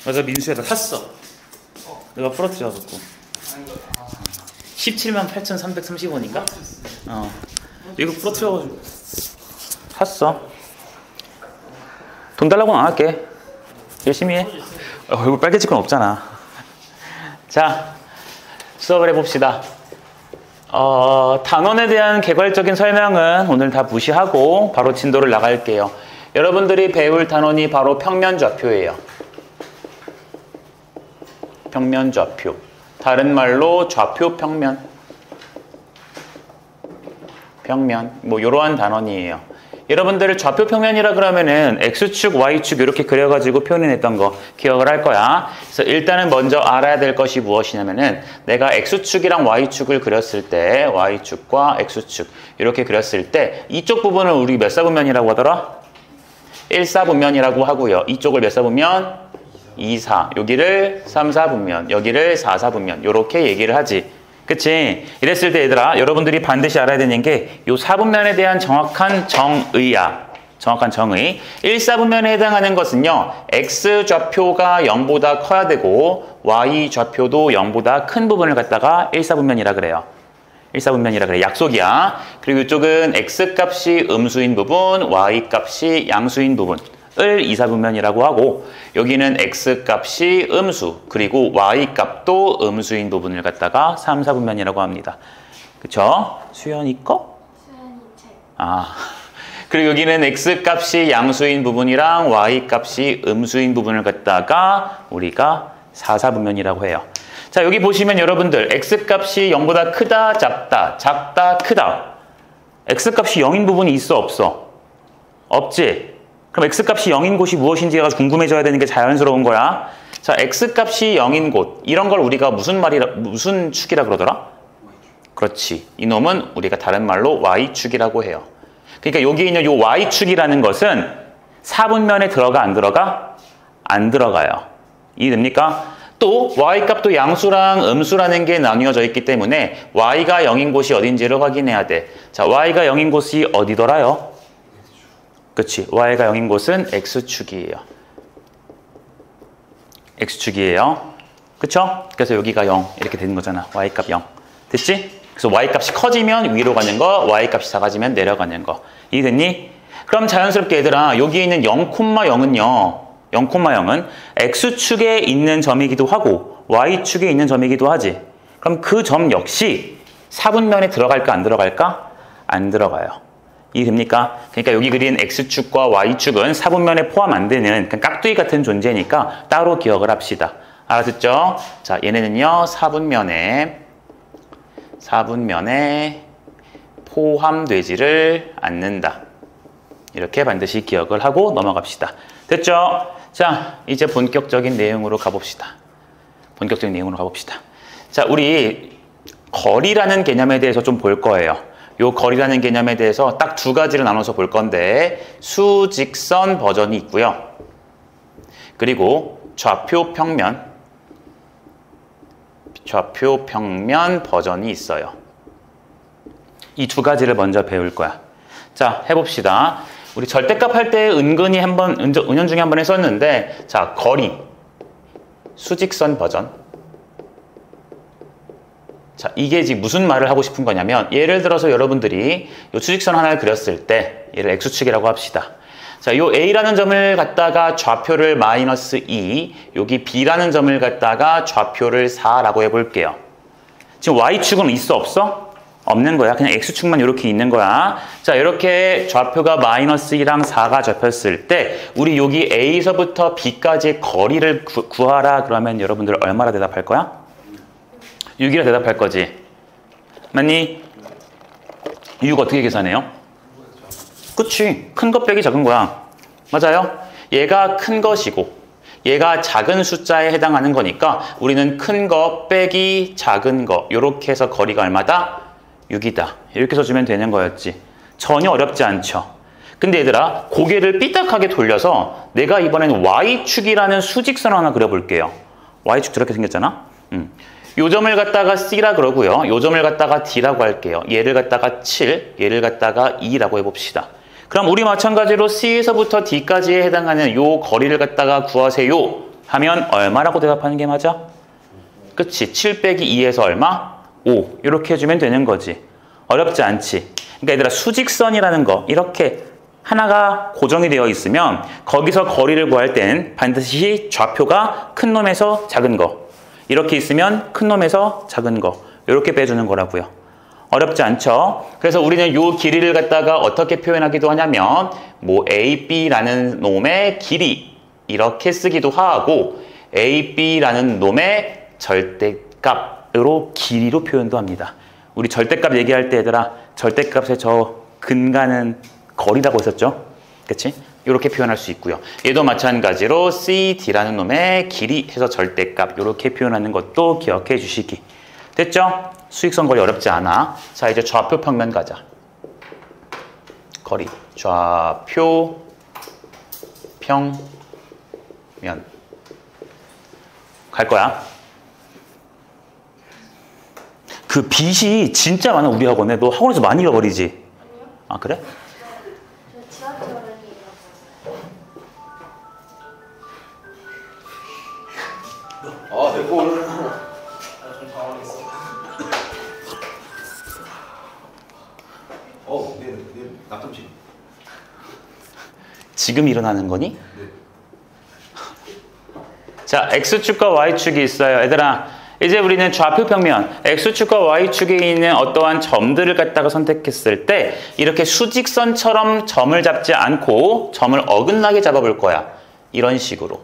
맞아, 민수야, 나 샀어. 내가 풀어뜨려갖고. 178,330원인가? 이거 풀어뜨려가지고 샀어. 돈 달라고는 안 할게. 열심히 해. 얼굴 빨개질 건 없잖아. 자, 수업을 해봅시다. 단원에 대한 개괄적인 설명은 오늘 다 무시하고 바로 진도를 나갈게요. 여러분들이 배울 단원이 바로 평면좌표예요. 평면좌표. 다른 말로 좌표 평면. 평면. 뭐 이러한 단원이에요. 여러분들 좌표 평면이라 그러면은 X축, Y축 이렇게 그려가지고 표현했던 거 기억을 할 거야. 그래서 일단은 먼저 알아야 될 것이 무엇이냐면은 내가 X축이랑 Y축을 그렸을 때 Y축과 X축 이렇게 그렸을 때 이쪽 부분을 우리 몇 사분면이라고 하더라? 1사분면이라고 하고요. 이쪽을 몇 사분면? 2, 4. 여기를 3, 4분면. 여기를 4, 4분면. 이렇게 얘기를 하지. 그치? 이랬을 때 얘들아 여러분들이 반드시 알아야 되는 게 요 4분면에 대한 정확한 정의야. 정확한 정의. 1사분면에 해당하는 것은요. X좌표가 0보다 커야 되고 Y좌표도 0보다 큰 부분을 갖다가 1사분면이라 그래요. 1사분면이라 그래. 약속이야. 그리고 이쪽은 X값이 음수인 부분, Y값이 양수인 부분. 을 2사분면이라고 하고 여기는 X값이 음수 그리고 Y값도 음수인 부분을 갖다가 3사분면이라고 합니다. 그쵸? 수연이 거? 수연이 책. 그리고 여기는 X값이 양수인 부분이랑 Y값이 음수인 부분을 갖다가 우리가 4사분면이라고 해요. 자, 여기 보시면 여러분들 X값이 0보다 크다, 작다, 작다, 크다. X값이 0인 부분이 있어, 없어? 없지? 그럼 X값이 0인 곳이 무엇인지가 궁금해져야 되는 게 자연스러운 거야. 자, X값이 0인 곳. 이런 걸 우리가 무슨 축이라 그러더라? 그렇지. 이놈은 우리가 다른 말로 Y축이라고 해요. 그러니까 여기 있는 이 Y축이라는 것은 4분면에 들어가, 안 들어가? 안 들어가요. 이해됩니까? 또 Y값도 양수랑 음수라는 게 나뉘어져 있기 때문에 Y가 0인 곳이 어딘지를 확인해야 돼. 자, Y가 0인 곳이 어디더라요? 그치. Y가 0인 곳은 X축이에요. X축이에요. 그쵸? 그래서 여기가 0 이렇게 되는 거잖아. Y값 0. 됐지? 그래서 Y값이 커지면 위로 가는 거, Y값이 작아지면 내려가는 거. 이해됐니? 그럼 자연스럽게 얘들아 여기 있는 0,0은요. 0,0은 X축에 있는 점이기도 하고 Y축에 있는 점이기도 하지. 그럼 그 점 역시 4분면에 들어갈까 안 들어갈까? 안 들어가요. 이해됩니까? 그러니까 여기 그린 X축과 Y축은 4분면에 포함 안 되는 깍두기 같은 존재니까 따로 기억을 합시다. 알아듣죠? 자, 얘네는요 4분면에 포함되지를 않는다. 이렇게 반드시 기억을 하고 넘어갑시다. 됐죠? 자, 이제 본격적인 내용으로 가봅시다. 본격적인 내용으로 가봅시다. 자, 우리 거리라는 개념에 대해서 좀 볼 거예요. 요 거리라는 개념에 대해서 딱 두 가지를 나눠서 볼 건데 수직선 버전이 있고요. 그리고 좌표 평면 버전이 있어요. 이 두 가지를 먼저 배울 거야. 자, 해봅시다. 우리 절대값 할 때 은근히 은연중에 한번 했었는데 자, 거리 수직선 버전. 자, 이게 지금 무슨 말을 하고 싶은 거냐면 예를 들어서 여러분들이 이 수직선 하나를 그렸을 때 얘를 X축이라고 합시다. 자, 요 A라는 점을 갖다가 좌표를 마이너스 2, 여기 B라는 점을 갖다가 좌표를 4라고 해볼게요. 지금 Y축은 있어, 없어? 없는 거야. 그냥 X축만 이렇게 있는 거야. 자, 이렇게 좌표가 마이너스 2랑 4가 접혔을 때 우리 여기 A서부터 B까지의 거리를 구하라 그러면 여러분들 얼마나 대답할 거야? 6이라 대답할 거지. 맞니? 6 어떻게 계산해요? 그치. 큰 거 빼기 작은 거야. 맞아요? 얘가 큰 것이고 얘가 작은 숫자에 해당하는 거니까 우리는 큰 거 빼기 작은 거 이렇게 해서 거리가 얼마다? 6이다. 이렇게 써주면 되는 거였지. 전혀 어렵지 않죠. 근데 얘들아 고개를 삐딱하게 돌려서 내가 이번에는 Y축이라는 수직선 하나 그려볼게요. Y축 저렇게 생겼잖아? 요 점을 갖다가 C라 그러고요. 요 점을 갖다가 D라고 할게요. 얘를 갖다가 7, 얘를 갖다가 2라고 해봅시다. 그럼 우리 마찬가지로 C에서부터 D까지에 해당하는 요 거리를 갖다가 구하세요 하면 얼마라고 대답하는 게 맞아? 그치? 7 빼기 2에서 얼마? 5. 이렇게 해주면 되는 거지. 어렵지 않지? 그러니까 얘들아 수직선이라는 거 이렇게 하나가 고정이 되어 있으면 거기서 거리를 구할 때는 반드시 좌표가 큰 놈에서 작은 거 이렇게 있으면 큰 놈에서 작은 거 이렇게 빼주는 거라고요. 어렵지 않죠? 그래서 우리는 이 길이를 갖다가 어떻게 표현하기도 하냐면 뭐 AB라는 놈의 길이 이렇게 쓰기도 하고 AB라는 놈의 절대값으로 길이로 표현도 합니다. 우리 절대값 얘기할 때 얘들아 절대값의 저 근가는 거리라고 했었죠? 그치? 이렇게 표현할 수 있고요. 얘도 마찬가지로 CD라는 놈의 길이 해서 절대값 이렇게 표현하는 것도 기억해 주시기. 됐죠? 수직선 거리 어렵지 않아. 자, 이제 좌표 평면 가자. 거리. 좌표 평면. 갈 거야. 그 빛이 진짜 많아, 우리 학원에. 너 학원에서 많이 잃어버리지? 아니요. 아, 그래? 저 지하철을 잃어버렸어요. 내 거를. 좀 당황했어. 네, 낙점치. 지금 일어나는 거니? 네. 자, X축과 Y축이 있어요. 얘들아, 이제 우리는 좌표 평면, X축과 Y축에 있는 어떠한 점들을 갖다가 선택했을 때 이렇게 수직선처럼 점을 잡지 않고 점을 어긋나게 잡아볼 거야. 이런 식으로.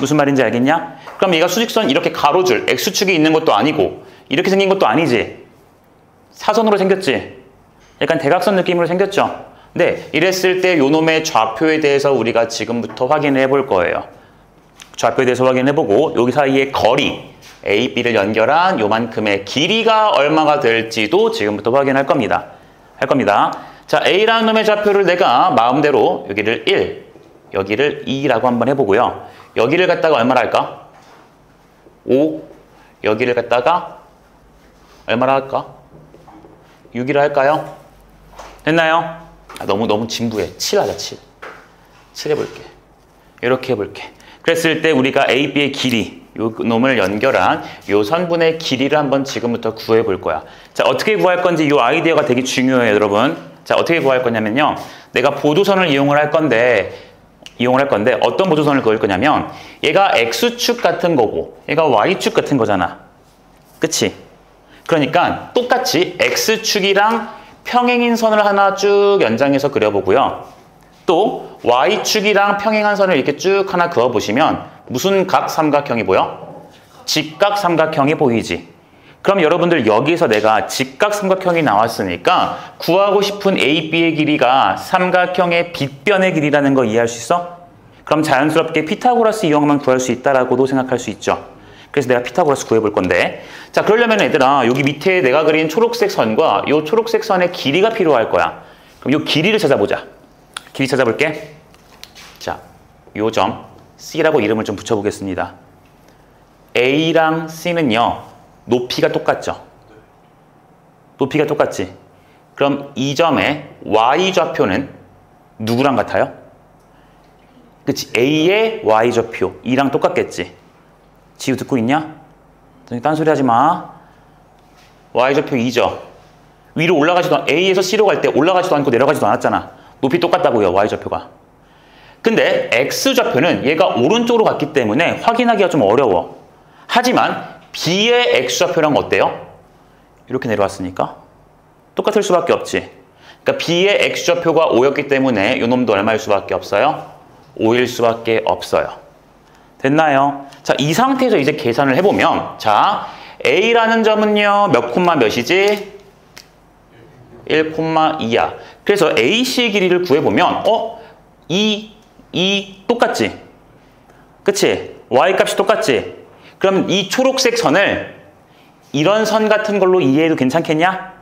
무슨 말인지 알겠냐? 그럼 얘가 수직선 이렇게 가로줄, X축이 있는 것도 아니고 이렇게 생긴 것도 아니지. 사선으로 생겼지. 약간 대각선 느낌으로 생겼죠. 네, 이랬을 때 요놈의 좌표에 대해서 우리가 지금부터 확인해 볼 거예요. 좌표에 대해서 확인해보고 여기 사이의 거리 A, B를 연결한 요만큼의 길이가 얼마가 될지도 지금부터 확인할 겁니다. 자, A라는 놈의 좌표를 내가 마음대로 여기를 1, 여기를 2라고 한번 해보고요. 여기를 갖다가 얼마라 할까? 5, 여기를 갖다가 얼마라 할까? 6이라 할까요? 됐나요? 너무 진부해. 7 하자, 7. 7 해볼게. 이렇게 해볼게. 그랬을 때 우리가 A, B의 길이, 요 놈을 연결한 요 선분의 길이를 한번 지금부터 구해 볼 거야. 자, 어떻게 구할 건지 요 아이디어가 되게 중요해요, 여러분. 자, 어떻게 구할 거냐면요. 내가 보조선을 이용을 할 건데 어떤 보조선을 그을 거냐면 얘가 X축 같은 거고 얘가 Y축 같은 거잖아. 그치? 그러니까 똑같이 X축이랑 평행인 선을 하나 쭉 연장해서 그려보고요. 또 Y축이랑 평행한 선을 이렇게 쭉 하나 그어보시면 무슨 각 삼각형이 보여? 직각 삼각형이 보이지. 그럼 여러분들 여기서 내가 직각 삼각형이 나왔으니까 구하고 싶은 A, B의 길이가 삼각형의 빗변의 길이라는 거 이해할 수 있어? 그럼 자연스럽게 피타고라스 이용하면 구할 수 있다라고도 생각할 수 있죠. 그래서 내가 피타고라스 구해볼 건데, 자, 그러려면 얘들아 여기 밑에 내가 그린 초록색 선과 이 초록색 선의 길이가 필요할 거야. 그럼 이 길이를 찾아보자. 길이 찾아볼게. 자, 요 점 C라고 이름을 좀 붙여보겠습니다. A랑 C는요 높이가 똑같죠? 높이가 똑같지? 그럼 이 점의 Y좌표는 누구랑 같아요? 그치? A의 Y좌표 2랑 똑같겠지? 지우 듣고 있냐? 딴소리 하지 마. Y좌표 2죠? 위로 올라가지도 A에서 C로 갈 때 올라가지도 않고 내려가지도 않았잖아. 높이 똑같다고요, Y좌표가. 근데 X좌표는 얘가 오른쪽으로 갔기 때문에 확인하기가 좀 어려워. 하지만 B의 X좌표랑 어때요? 이렇게 내려왔으니까 똑같을 수밖에 없지. 그러니까 B의 X좌표가 5였기 때문에 이 놈도 얼마일 수밖에 없어요? 5일 수밖에 없어요. 됐나요? 자, 이 상태에서 이제 계산을 해보면, 자, A라는 점은요 몇 콤마 몇이지? 1,2야. 그래서 AC 길이를 구해보면 이 똑같지? 그치? Y 값이 똑같지? 그럼 이 초록색 선을 이런 선 같은 걸로 이해해도 괜찮겠냐?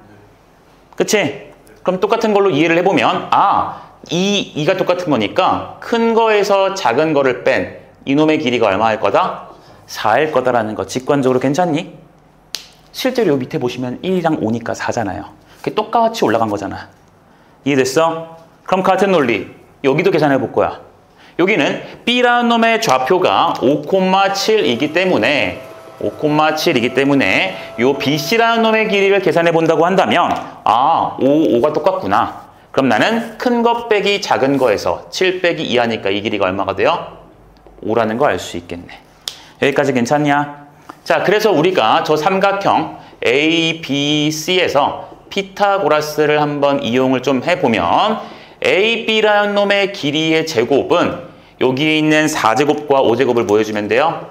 그치? 그럼 똑같은 걸로 이해를 해보면 이가 똑같은 거니까 큰 거에서 작은 거를 뺀 이놈의 길이가 얼마일 거다? 4일 거다라는 거 직관적으로 괜찮니? 실제로 여기 밑에 보시면 1이랑 5니까 4잖아요. 그게 똑같이 올라간 거잖아. 이해됐어? 그럼 같은 논리 여기도 계산해 볼 거야. 여기는 B라는 놈의 좌표가 5,7이기 때문에 요 BC라는 놈의 길이를 계산해 본다고 한다면 5가 똑같구나. 그럼 나는 큰 거 빼기 작은 거에서 7 빼기 2하니까 이 길이가 얼마가 돼요? 5라는 거 알 수 있겠네. 여기까지 괜찮냐? 자, 그래서 우리가 저 삼각형 ABC에서 피타고라스를 한번 이용을 좀 해보면 AB라는 놈의 길이의 제곱은 여기 있는 4제곱과 5제곱을 뭐 해주면 돼요?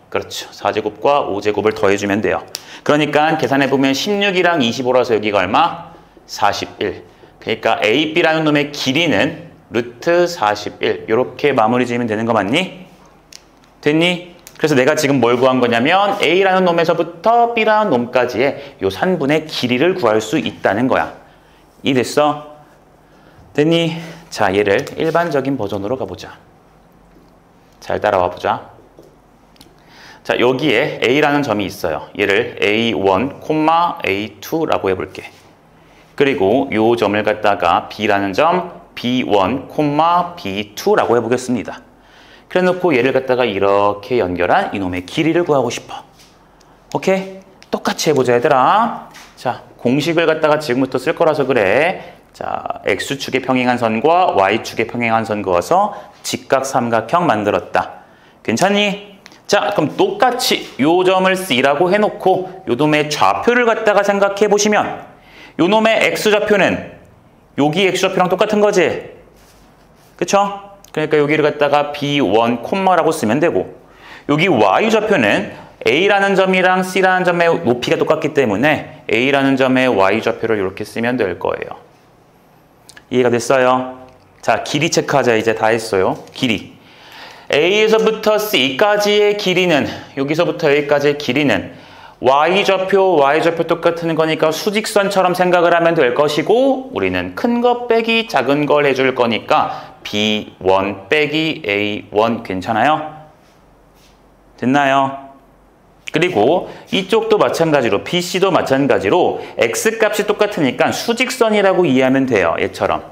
그렇죠. 4제곱과 5제곱을 더해주면 돼요. 그러니까 계산해보면 16이랑 25라서 여기가 얼마? 41. 그러니까 AB라는 놈의 길이는 루트 41. 이렇게 마무리 지으면 되는 거 맞니? 됐니? 그래서 내가 지금 뭘 구한 거냐면 A라는 놈에서부터 B라는 놈까지의 요 산분의 길이를 구할 수 있다는 거야. 이해됐어? 됐니? 자, 얘를 일반적인 버전으로 가보자. 잘 따라와 보자. 자, 여기에 A라는 점이 있어요. 얘를 A1, A2라고 해볼게. 그리고 요 점을 갖다가 B라는 점 B1, B2라고 해보겠습니다. 그래 놓고 얘를 갖다가 이렇게 연결한 이놈의 길이를 구하고 싶어. 오케이? 똑같이 해보자, 얘들아. 자, 공식을 갖다가 지금부터 쓸 거라서 그래. 자, X축에 평행한 선과 Y축에 평행한 선 그어서 직각삼각형 만들었다. 괜찮니? 자, 그럼 똑같이 요 점을 C라고 해놓고 요 놈의 좌표를 갖다가 생각해 보시면 요 놈의 X좌표는 여기 X좌표랑 똑같은 거지? 그쵸? 그러니까 여기를 갖다가 B1, 콤마라고 쓰면 되고 여기 Y좌표는 A라는 점이랑 C라는 점의 높이가 똑같기 때문에 A라는 점의 Y좌표를 이렇게 쓰면 될 거예요. 이해가 됐어요? 자, 길이 체크하자. 이제 다 했어요. 길이. A에서부터 C까지의 길이는 여기서부터 여기까지의 길이는 Y좌표 똑같은 거니까 수직선처럼 생각을 하면 될 것이고 우리는 큰 거 빼기 작은 걸 해줄 거니까 B1 빼기 A1 괜찮아요? 됐나요? 그리고 이쪽도 마찬가지로 BC도 마찬가지로 X값이 똑같으니까 수직선이라고 이해하면 돼요. 얘처럼.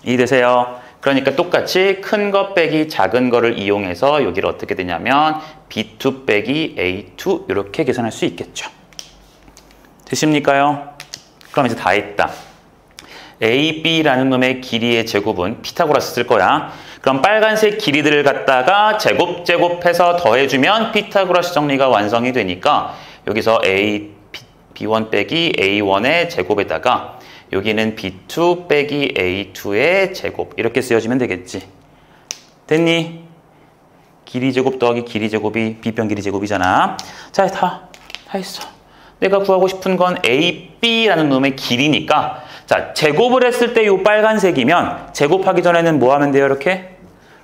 이해되세요? 그러니까 똑같이 큰 거 빼기 작은 거를 이용해서 여기를 어떻게 되냐면 B2 빼기 A2 이렇게 계산할 수 있겠죠. 되십니까요? 그럼 이제 다 했다. AB라는 놈의 길이의 제곱은 피타고라스 쓸 거야. 그럼 빨간색 길이들을 갖다가 제곱해서 더해주면 피타고라스 정리가 완성이 되니까 여기서 B1 빼기 A1의 제곱에다가 여기는 B2 빼기 A2의 제곱 이렇게 쓰여지면 되겠지. 됐니? 길이 제곱 더하기 길이 제곱이 B변 길이 제곱이잖아. 자, 다 했어. 내가 구하고 싶은 건 AB라는 놈의 길이니까 자, 제곱을 했을 때 이 빨간색이면 제곱하기 전에는 뭐 하면 돼요? 이렇게?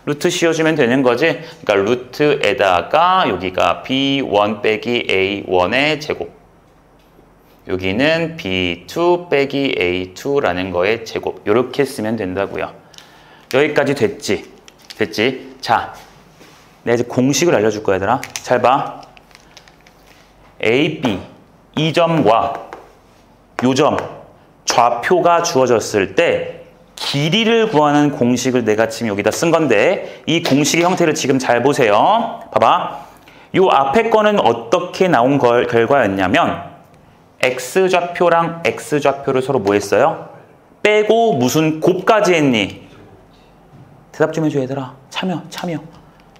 루트 씌워주면 되는 거지. 그러니까 루트에다가 여기가 B1 빼기 A1의 제곱 여기는 B2 빼기 A2라는 거의 제곱 이렇게 쓰면 된다고요. 여기까지 됐지? 됐지? 자, 내가 이제 공식을 알려줄 거야, 얘들아. 잘 봐. AB 이 점과 요 점 좌표가 주어졌을 때 길이를 구하는 공식을 내가 지금 여기다 쓴 건데 이 공식의 형태를 지금 잘 보세요. 봐봐. 요 앞에 거는 어떻게 나온 결과였냐면 X좌표랑 X좌표를 서로 뭐 했어요? 빼고 무슨 곱까지 했니? 대답 좀 해줘, 얘들아. 참여.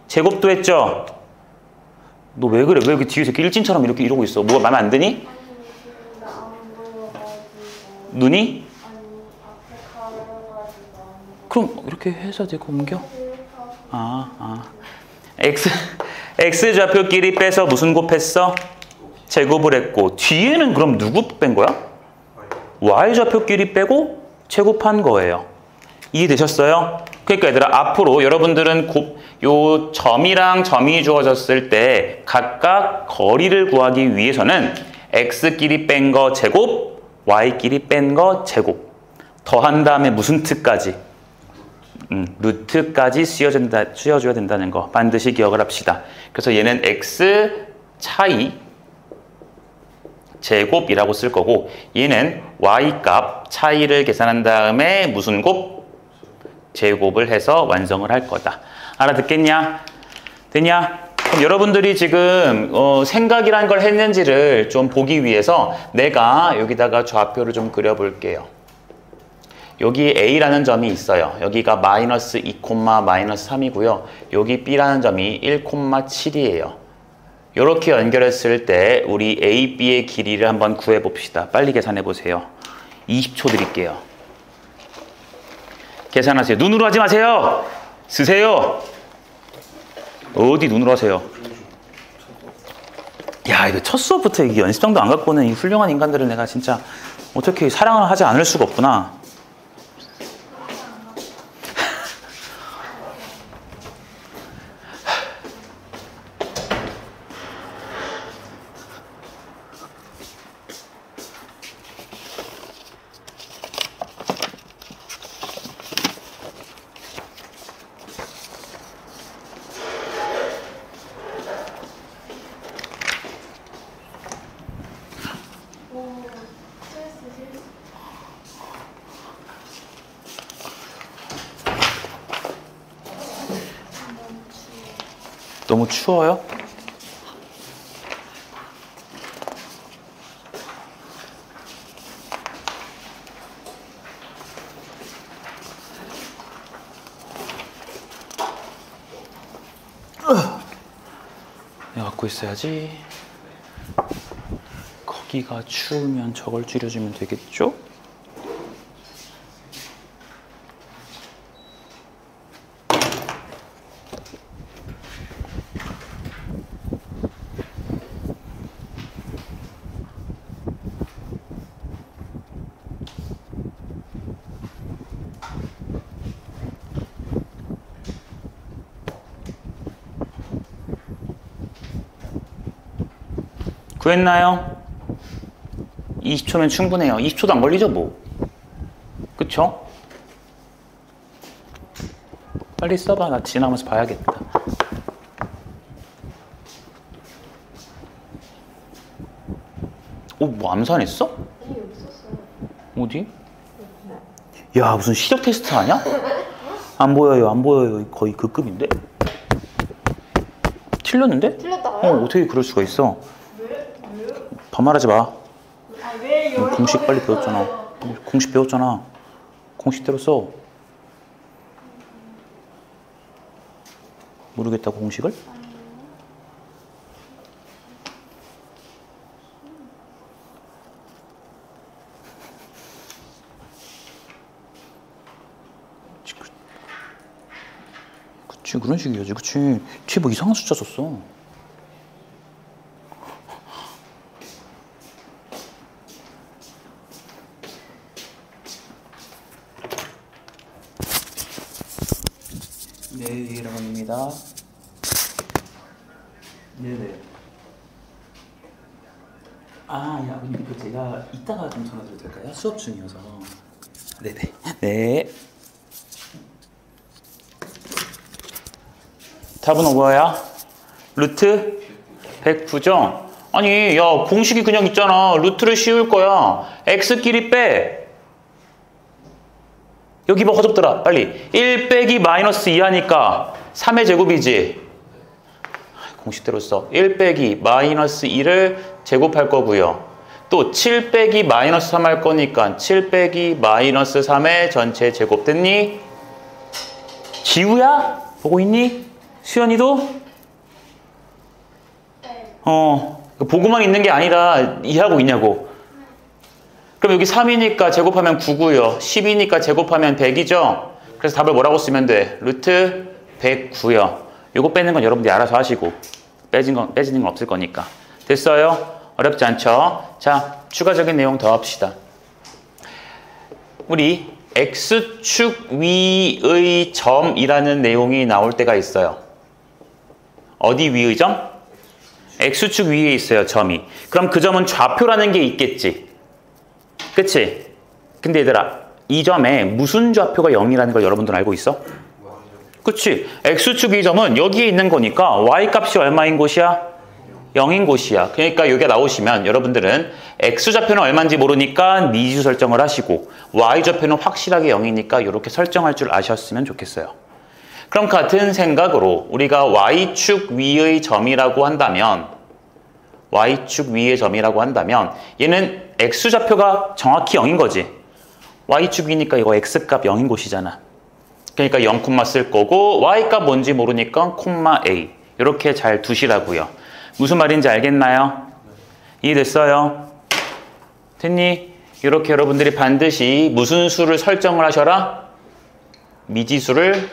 제곱도 했죠? 너 왜 그래? 왜 이렇게 뒤에서 일진처럼 이렇게 이러고 있어? 뭐가 마음에 안 드니? 눈이? 그럼 이렇게 해서 내가 옮겨? X좌표끼리 빼서 무슨 곱했어? 제곱을 했고 뒤에는 그럼 누구 뺀 거야? Y좌표끼리 빼고 제곱한 거예요. 이해되셨어요? 그러니까 얘들아 앞으로 여러분들은 요 점이랑 점이 주어졌을 때 각각 거리를 구하기 위해서는 X끼리 뺀 거 제곱, Y끼리 뺀 거 제곱 더한 다음에 무슨 트까지? 루트까지 씌워줘야 된다는 거 반드시 기억을 합시다. 그래서 얘는 X 차이 제곱이라고 쓸 거고 얘는 Y값 차이를 계산한 다음에 무슨 곱? 제곱을 해서 완성을 할 거다. 알아듣겠냐? 됐냐? 그럼 여러분들이 지금 생각이란 걸 했는지를 좀 보기 위해서 내가 여기다가 좌표를 좀 그려볼게요. 여기 A라는 점이 있어요. 여기가 마이너스 2, 마이너스 3이고요. 여기 B라는 점이 1, 7이에요. 이렇게 연결했을 때 우리 A, B의 길이를 한번 구해봅시다. 빨리 계산해 보세요. 20초 드릴게요. 계산하세요. 눈으로 하지 마세요. 쓰세요. 어디 눈으로 하세요. 야, 이거 첫 수업부터 이게 연습장도 안 갖고 오는 이 훌륭한 인간들을 내가 진짜 어떻게 사랑을 하지 않을 수가 없구나. 너무 추워요? 내가 갖고 있어야지. 거기가 추우면 저걸 줄여주면 되겠죠? 구했나요? 20초면 충분해요. 20초도 안 걸리죠, 뭐. 그쵸? 빨리 써봐. 나 지나면서 봐야겠다. 뭐 암산했어? 아니 없었어요. 어디? 야, 무슨 시력 테스트 하냐? 안 보여요, 안 보여요. 거의 그 급인데? 틀렸는데? 틀렸다고요? 어떻게 그럴 수가 있어? 왜요? 반말하지 마. 아 왜요? 공식 빨리 배웠잖아. 공식 배웠잖아. 공식대로 써. 모르겠다고 공식을? 그치, 그런 식이야지. 그치. 뒤에 뭐 이상한 숫자 썼어. 네, 1학원입니다. 네네. 아, 야, 아버님, 그 제가 이따가 좀 전화드려도 될까요? 수업 중이어서. 네네. 네. 답은 뭐야? 루트 109죠? 아니, 야, 공식이 그냥 있잖아. 루트를 씌울 거야. x끼리 빼. 여기 뭐 허접더라. 빨리. 1 빼기 마이너스 2 하니까 3의 제곱이지. 공식대로 써. 1 빼기 마이너스 2를 제곱할 거고요. 또 7 빼기 마이너스 3 할 거니까 7 빼기 마이너스 3의 전체 제곱 됐니? 지우야? 보고 있니? 수연이도? 네. 보고만 있는 게 아니라 이해하고 있냐고. 그럼 여기 3이니까 제곱하면 9고요. 10이니까 제곱하면 100이죠. 그래서 답을 뭐라고 쓰면 돼? 루트 109요. 요거 빼는 건 여러분들이 알아서 하시고 빼지는 건 없을 거니까. 됐어요? 어렵지 않죠? 자, 추가적인 내용 더 합시다. 우리 X축 위의 점이라는 내용이 나올 때가 있어요. 어디 위의 점? X축 위에 있어요, 점이. 그럼 그 점은 좌표라는 게 있겠지. 그치? 근데 얘들아, 이 점에 무슨 좌표가 0이라는 걸 여러분들 알고 있어? 그치? X축 이 점은 여기에 있는 거니까 Y값이 얼마인 곳이야? 0인 곳이야. 그러니까 여기가 나오시면 여러분들은 x좌표는 얼마인지 모르니까 미지수 설정을 하시고 y좌표는 확실하게 0이니까 이렇게 설정할 줄 아셨으면 좋겠어요. 그럼 같은 생각으로 우리가 y축 위의 점이라고 한다면 y축 위의 점이라고 한다면 얘는 x좌표가 정확히 0인 거지. y축이니까 이거 x값 0인 곳이잖아. 그러니까 0, 쓸 거고 y값 뭔지 모르니까 콤마 a 이렇게 잘 두시라고요. 무슨 말인지 알겠나요? 이해됐어요? 됐니? 이렇게 여러분들이 반드시 무슨 수를 설정을 하셔라? 미지수를.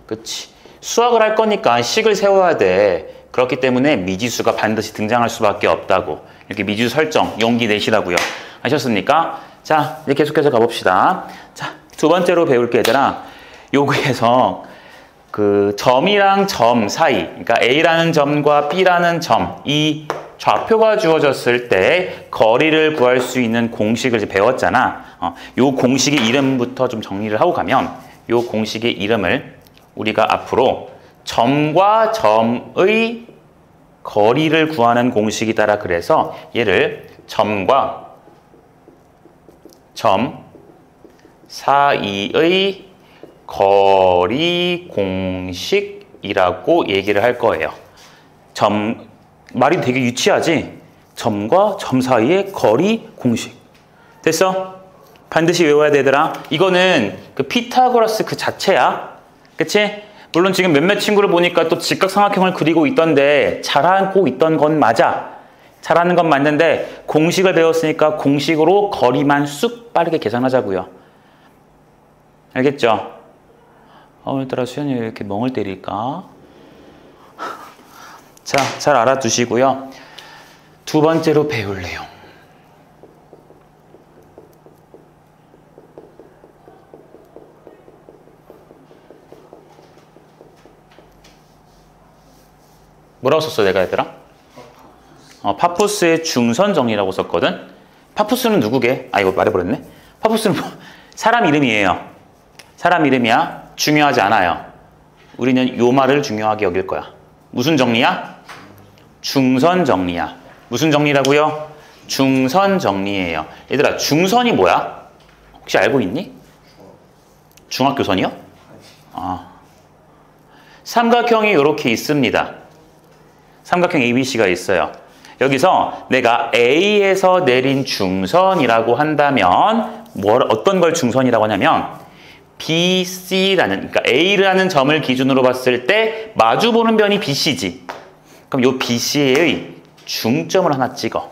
그치. 수학을 할 거니까 식을 세워야 돼. 그렇기 때문에 미지수가 반드시 등장할 수밖에 없다고. 이렇게 미지수 설정 용기 내시라고요. 아셨습니까? 자, 이제 계속해서 가봅시다. 자, 두 번째로 배울 게 얘들아, 여기에서 그 점이랑 점 사이, 그러니까 A라는 점과 B라는 점, 이 좌표가 주어졌을 때 거리를 구할 수 있는 공식을 이제 배웠잖아. 요 공식의 이름부터 좀 정리를 하고 가면, 요 공식의 이름을 우리가 앞으로 점과 점의 거리를 구하는 공식이다라 그래서 얘를 점과 점 사이의 거리 공식이라고 얘기를 할 거예요. 말이 되게 유치하지? 점과 점 사이의 거리 공식. 됐어? 반드시 외워야 되더라. 이거는 그 피타고라스 그 자체야. 그치? 물론 지금 몇몇 친구를 보니까 또 직각삼각형을 그리고 있던데 잘하고 있던 건 맞아. 잘하는 건 맞는데 공식을 배웠으니까 공식으로 거리만 쑥 빠르게 계산하자고요. 알겠죠? 오늘따라 수현이 왜 이렇게 멍을 때릴까? 자, 잘 알아두시고요. 두 번째로 배울 내용. 뭐라고 썼어 내가 얘들아? 파푸스의 중선 정리라고 썼거든. 파푸스는 누구게? 이거 말해버렸네. 파푸스는 사람 이름이에요. 사람 이름이야. 중요하지 않아요. 우리는 요 말을 중요하게 여길 거야. 무슨 정리야? 중선 정리야. 무슨 정리라고요? 중선 정리예요. 얘들아, 중선이 뭐야? 혹시 알고 있니? 중학교선이요? 삼각형이 이렇게 있습니다. 삼각형 ABC가 있어요. 여기서 내가 A에서 내린 중선이라고 한다면 어떤 걸 중선이라고 하냐면 BC라는, 그러니까 A라는 점을 기준으로 봤을 때 마주보는 변이 BC지. 그럼 요 BC의 중점을 하나 찍어.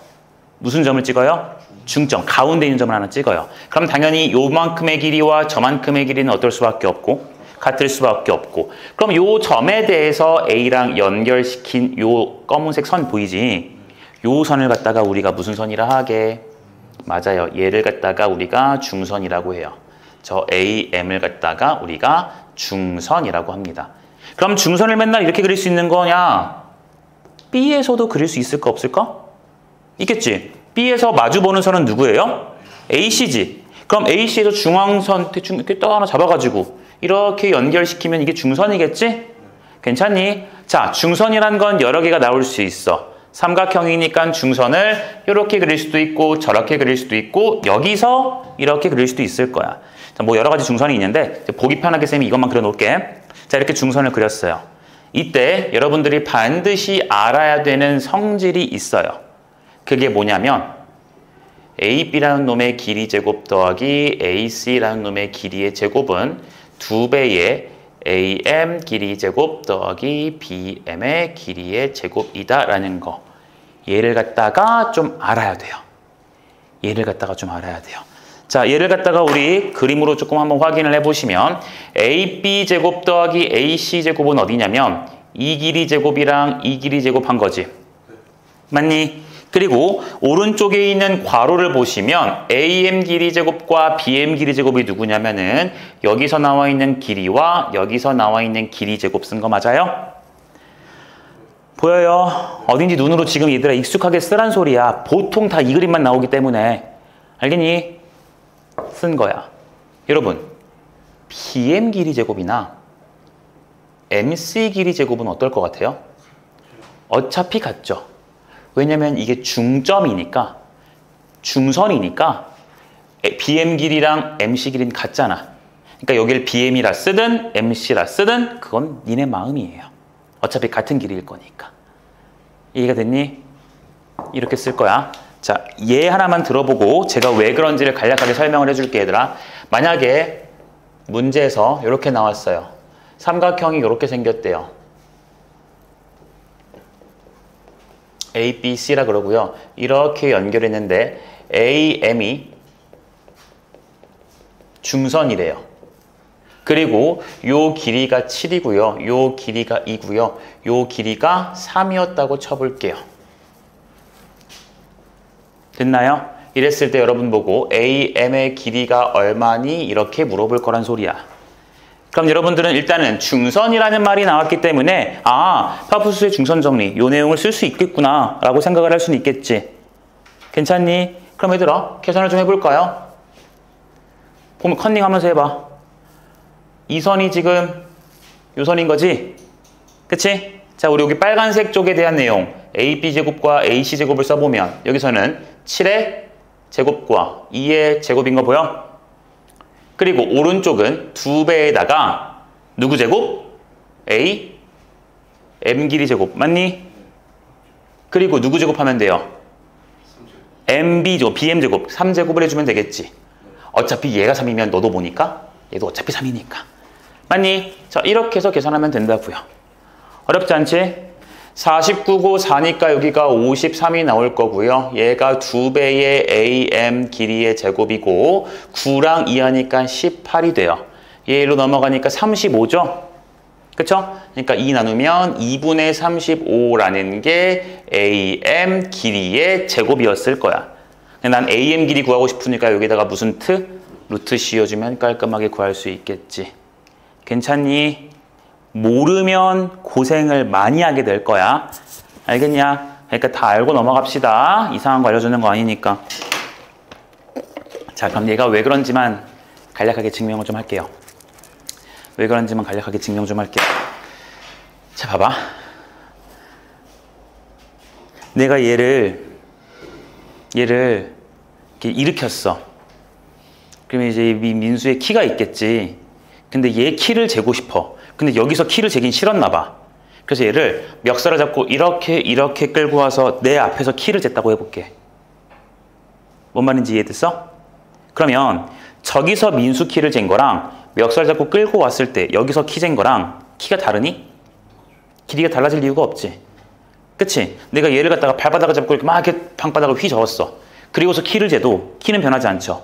무슨 점을 찍어요? 중점. 가운데 있는 점을 하나 찍어요. 그럼 당연히 요만큼의 길이와 저만큼의 길이는 어떨 수밖에 없고 같을 수밖에 없고. 그럼 요 점에 대해서 A랑 연결시킨 요 검은색 선 보이지? 요 선을 갖다가 우리가 무슨 선이라 하게? 맞아요. 얘를 갖다가 우리가 중선이라고 해요. 저 AM을 갖다가 우리가 중선이라고 합니다. 그럼 중선을 맨날 이렇게 그릴 수 있는 거냐? B에서도 그릴 수 있을까 없을까? 있겠지. B에서 마주보는 선은 누구예요? AC지. 그럼 AC에서 중앙선 대충 이렇게 또 하나 잡아가지고 이렇게 연결시키면 이게 중선이겠지? 괜찮니? 자, 중선이란 건 여러 개가 나올 수 있어. 삼각형이니까 중선을 이렇게 그릴 수도 있고 저렇게 그릴 수도 있고 여기서 이렇게 그릴 수도 있을 거야. 자, 뭐 여러 가지 중선이 있는데 보기 편하게 쌤이 이것만 그려놓을게. 자, 이렇게 중선을 그렸어요. 이때 여러분들이 반드시 알아야 되는 성질이 있어요. 그게 뭐냐면 AB라는 놈의 길이 제곱 더하기 AC라는 놈의 길이의 제곱은 2배의 AM 길이 제곱 더하기 BM의 길이의 제곱이다라는 거. 얘를 갖다가 좀 알아야 돼요. 얘를 갖다가 좀 알아야 돼요. 자, 얘를 갖다가 우리 그림으로 조금 한번 확인을 해보시면 AB 제곱 더하기 AC 제곱은 어디냐면 이 길이 제곱이랑 이 길이 제곱한 거지. 맞니? 그리고 오른쪽에 있는 괄호를 보시면 AM 길이 제곱과 BM 길이 제곱이 누구냐면은 여기서 나와 있는 길이와 여기서 나와 있는 길이 제곱 쓴 거 맞아요? 보여요? 어딘지 눈으로 지금 얘들아 익숙하게 쓰란 소리야. 보통 다 이 그림만 나오기 때문에. 알겠니? 쓴 거야. 여러분, BM 길이 제곱이나 MC 길이 제곱은 어떨 것 같아요? 어차피 같죠? 왜냐면 이게 중점이니까, 중선이니까 BM 길이랑 MC 길이는 같잖아. 그러니까 여길 BM이라 쓰든 MC라 쓰든 그건 니네 마음이에요. 어차피 같은 길이일 거니까. 이해가 됐니? 이렇게 쓸 거야. 자, 얘 하나만 들어보고 제가 왜 그런지를 간략하게 설명을 해줄게, 얘들아. 만약에 문제에서 이렇게 나왔어요. 삼각형이 이렇게 생겼대요. A, B, C라 그러고요. 이렇게 연결했는데 AM이 중선이래요. 그리고 요 길이가 7이고요. 요 길이가 2고요. 요 길이가 3이었다고 쳐볼게요. 됐나요? 이랬을 때 여러분 보고 AM의 길이가 얼마니? 이렇게 물어볼 거란 소리야. 그럼 여러분들은 일단은 중선이라는 말이 나왔기 때문에 파푸스의 중선 정리, 요 내용을 쓸 수 있겠구나 라고 생각을 할 수는 있겠지. 괜찮니? 그럼 얘들아 계산을 좀 해볼까요? 보면 컨닝하면서 해봐. 이 선이 지금 요 선인 거지? 그치? 자, 우리 여기 빨간색 쪽에 대한 내용 AB제곱과 AC제곱을 써보면 여기서는 7의 제곱과 2의 제곱인 거 보여? 그리고 오른쪽은 2배에다가 누구 제곱? A, M 길이 제곱 맞니? 그리고 누구 제곱하면 돼요? MB 제곱, BM 제곱 3제곱을 해주면 되겠지. 어차피 얘가 3이면 너도 보니까 얘도 어차피 3이니까 맞니? 자, 이렇게 해서 계산하면 된다고요. 어렵지 않지? 49고 4니까 여기가 53이 나올 거고요. 얘가 2배의 AM 길이의 제곱이고 9랑 2 하니까 18이 돼요. 얘로 넘어가니까 35죠? 그쵸? 그러니까 2 나누면 2분의 35라는 게 AM 길이의 제곱이었을 거야. 난 AM 길이 구하고 싶으니까 여기다가 무슨 트? 루트 씌워주면 깔끔하게 구할 수 있겠지. 괜찮니? 모르면 고생을 많이 하게 될 거야. 알겠냐? 그러니까 다 알고 넘어갑시다. 이상한 거 알려주는 거 아니니까. 자, 그럼 얘가 왜 그런지만 간략하게 증명을 좀 할게요. 왜 그런지만 간략하게 증명 좀 할게요. 자, 봐봐. 내가 얘를 이렇게 일으켰어. 그러면 이제 이 민수의 키가 있겠지. 근데 얘 키를 재고 싶어. 근데 여기서 키를 재긴 싫었나 봐. 그래서 얘를 멱살을 잡고 이렇게 끌고 와서 내 앞에서 키를 쟀다고 해볼게. 뭔 말인지 이해됐어? 그러면 저기서 민수 키를 잰 거랑 멱살 잡고 끌고 왔을 때 여기서 키 잰 거랑 키가 다르니? 길이가 달라질 이유가 없지. 그치? 내가 얘를 갖다가 발바닥을 잡고 이렇게 막 이렇게 방바닥을 휘저었어. 그리고서 키를 재도 키는 변하지 않죠.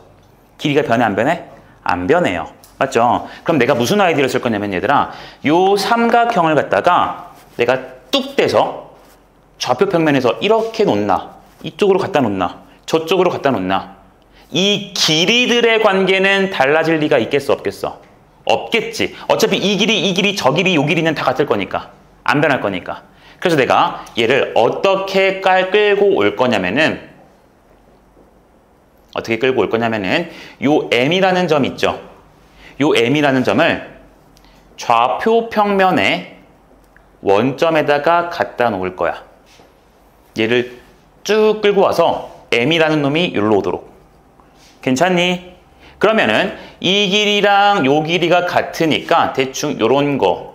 길이가 변해 안 변해? 안 변해요. 맞죠? 그럼 내가 무슨 아이디어를 쓸 거냐면 얘들아, 요 삼각형을 갖다가 내가 뚝 떼서 좌표 평면에서 이렇게 놓나, 이쪽으로 갖다 놓나, 저쪽으로 갖다 놓나, 이 길이들의 관계는 달라질 리가 있겠어 없겠어? 없겠지. 어차피 이 길이, 저 길이, 요 길이는 다 같을 거니까. 안 변할 거니까. 그래서 내가 얘를 어떻게 끌고 올 거냐면은 요 M이라는 점 있죠? 요 M이라는 점을 좌표 평면에 원점에다가 갖다 놓을 거야. 얘를 쭉 끌고 와서 M이라는 놈이 여기로 오도록. 괜찮니? 그러면은 이 길이랑 요 길이가 같으니까 대충 요런 거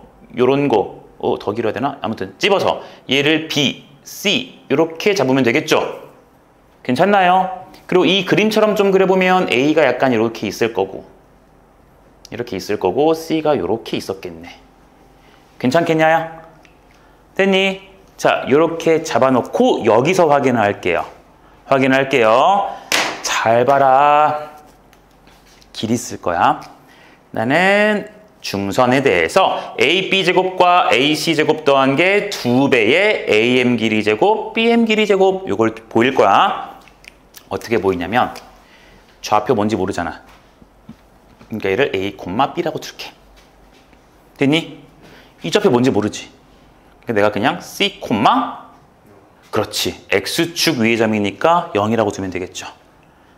더 길어야 되나? 아무튼 찝어서 얘를 B, C 이렇게 잡으면 되겠죠? 괜찮나요? 그리고 이 그림처럼 좀 그려보면 A가 약간 이렇게 있을 거고 C가 이렇게 있었겠네. 괜찮겠냐요? 됐니? 자, 이렇게 잡아놓고 여기서 확인할게요. 잘 봐라. 길이 쓸 거야. 나는 중선에 대해서 AB제곱과 AC제곱 더한 게 2배의 AM 길이 제곱, BM 길이 제곱 이걸 보일 거야. 어떻게 보이냐면 좌표 뭔지 모르잖아. 그러니까 얘를 A, B라고 둘게. 됐니? 이 좌표 뭔지 모르지. 그러니까 내가 그냥 C, 그렇지. X축 위의 점이니까 0이라고 두면 되겠죠.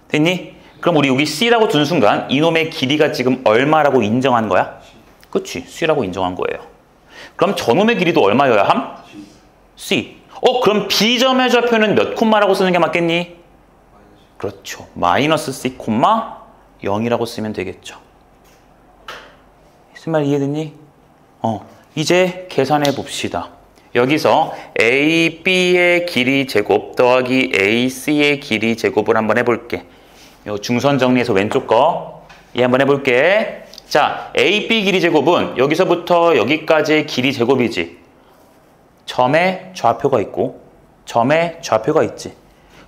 됐니? 그럼 우리 여기 C라고 둔 순간 이놈의 길이가 지금 얼마라고 인정한 거야? 그치. C라고 인정한 거예요. 그럼 저놈의 길이도 얼마여야 함? C. 그럼 B점의 좌표는 몇 콤마라고 쓰는 게 맞겠니? 그렇죠. 마이너스 C 콤마 0이라고 쓰면 되겠죠. 무슨 말 이해됐니? 이제 계산해 봅시다. 여기서 AB의 길이 제곱 더하기 AC의 길이 제곱을 한번 해볼게. 요 중선 정리해서 왼쪽 거 얘 한번 해볼게. 자, AB 길이 제곱은 여기서부터 여기까지의 길이 제곱이지. 점에 좌표가 있고 점에 좌표가 있지.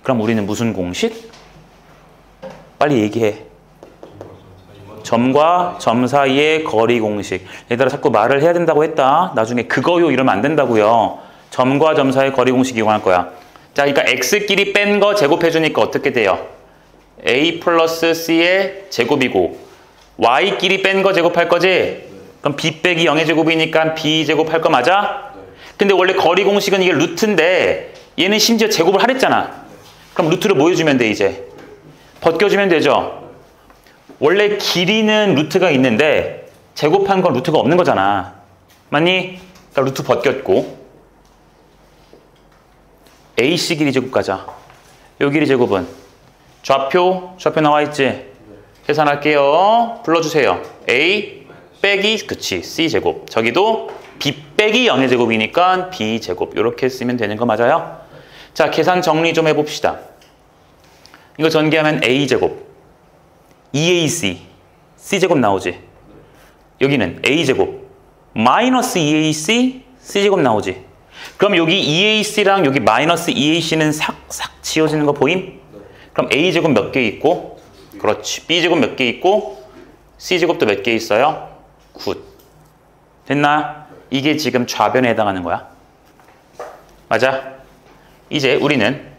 그럼 우리는 무슨 공식? 빨리 얘기해. 점과 점 사이의 거리 공식. 얘들아 자꾸 말을 해야 된다고 했다. 나중에 그거요 이러면 안 된다고요. 점과 점 사이의 거리 공식 이용할 거야. 자, 그러니까 x끼리 뺀 거 제곱해주니까 어떻게 돼요? a 플러스 c의 제곱이고 y끼리 뺀 거 제곱할 거지? 그럼 b 빼기 0의 제곱이니까 b 제곱할 거 맞아? 근데 원래 거리 공식은 이게 루트인데 얘는 심지어 제곱을 하랬잖아. 그럼 루트를 뭐 해주면 돼 이제? 벗겨주면 되죠? 원래 길이는 루트가 있는데 제곱한 건 루트가 없는 거잖아. 맞니? 그러니까 루트 벗겼고 AC 길이 제곱 가자. 요 길이 제곱은 좌표 나와 있지? 계산할게요. 불러주세요. A 빼기 그치 C 제곱. 저기도 B 빼기 0의 제곱이니까 B 제곱. 이렇게 쓰면 되는 거 맞아요? 자, 계산 정리 좀 해봅시다. 이거 전개하면 A 제곱 2AC C제곱 나오지. 여기는 A제곱 마이너스 2AC C제곱 나오지. 그럼 여기 2AC랑 여기 마이너스 2AC는 싹싹 지워지는 거 보임? 그럼 A제곱 몇 개 있고? 그렇지. B제곱 몇 개 있고? C제곱도 몇 개 있어요? 굿. 됐나? 이게 지금 좌변에 해당하는 거야. 맞아? 이제 우리는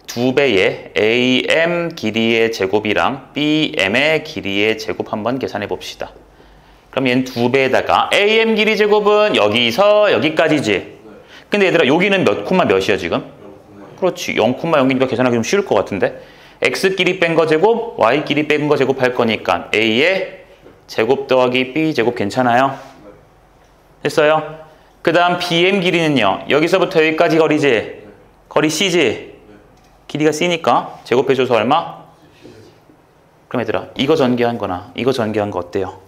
2배의 AM 길이의 제곱이랑 BM의 길이의 제곱 한번 계산해 봅시다. 그럼 얘는 2배에다가 AM 길이 제곱은 여기서 여기까지지. 근데 얘들아 여기는 몇 콤마 몇이야 지금? 그렇지. 0,0이니까 계산하기 좀 쉬울 것 같은데. X끼리 뺀 거 제곱, Y끼리 뺀 거 제곱 할 거니까 A의 제곱 더하기 B 제곱 괜찮아요? 됐어요? 그 다음 BM 길이는요. 여기서부터 여기까지 거리지? 거리 C지? 길이가 C니까 제곱해줘서 얼마? 그럼 얘들아 이거 전개한 거나 이거 전개한 거 어때요?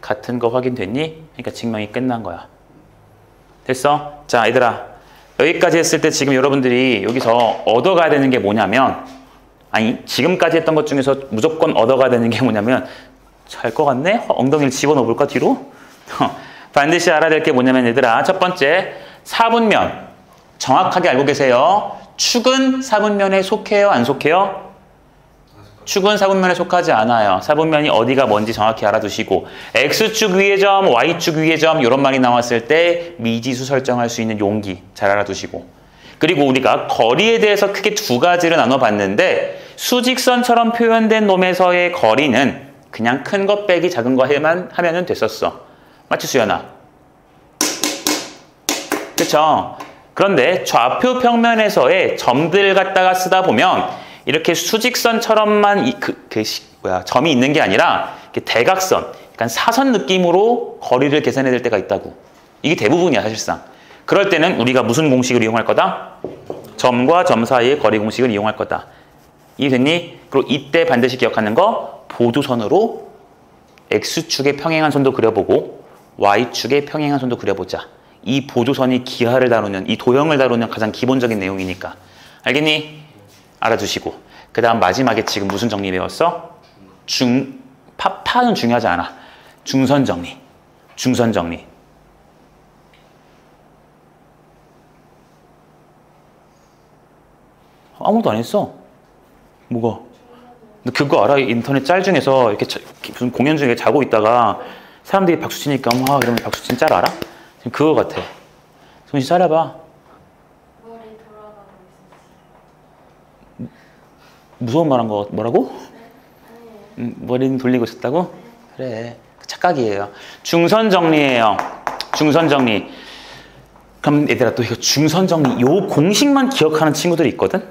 같은 거 확인됐니? 그러니까 증명이 끝난 거야. 됐어? 자, 얘들아 여기까지 했을 때 지금 여러분들이 여기서 얻어가야 되는 게 뭐냐면, 아니 지금까지 했던 것 중에서 무조건 얻어가야 되는 게 뭐냐면, 잘 것 같네? 엉덩이를 집어넣어 볼까 뒤로? 반드시 알아야 될 게 뭐냐면 얘들아, 첫 번째 사분면 정확하게 알고 계세요. 축은 사분면에 속해요? 안 속해요? 축은 사분면에 속하지 않아요. 사분면이 어디가 뭔지 정확히 알아두시고, X축 위의 점, Y축 위의 점 이런 말이 나왔을 때 미지수 설정할 수 있는 용기 잘 알아두시고, 그리고 우리가 거리에 대해서 크게 두 가지를 나눠봤는데 수직선처럼 표현된 놈에서의 거리는 그냥 큰 거 빼기 작은 거 하면은 됐었어. 맞지 수연아? 그쵸? 그런데 좌표 평면에서의 점들 갖다가 쓰다 보면 이렇게 수직선처럼만 점이 있는 게 아니라 이렇게 대각선, 약간 사선 느낌으로 거리를 계산해야 될 때가 있다고. 이게 대부분이야 사실상. 그럴 때는 우리가 무슨 공식을 이용할 거다? 점과 점 사이의 거리 공식을 이용할 거다. 이해됐니? 그리고 이때 반드시 기억하는 거, 보조선으로 X축의 평행한 선도 그려보고 Y축의 평행한 선도 그려보자. 이 보조선이 기하를 다루는, 이 도형을 다루는 가장 기본적인 내용이니까. 알겠니? 알아두시고. 그 다음 마지막에 지금 무슨 정리 배웠어? 파는 중요하지 않아. 중선 정리. 중선 정리. 아무도 안 했어. 뭐가? 너 그거 알아? 인터넷 짤 중에서 이렇게 무슨 공연 중에 자고 있다가 사람들이 박수 치니까 와 이러면 박수 친 짤 알아? 지금 그거 같아. 정신 차려봐. 머리 돌아가고 있었어. 무서운 말 한 거 뭐라고? 아니에요. 머리는 돌리고 있었다고? 그래. 착각이에요. 중선 정리예요. 중선 정리. 그럼 얘들아 또 이거 중선 정리 요 공식만 기억하는 친구들이 있거든?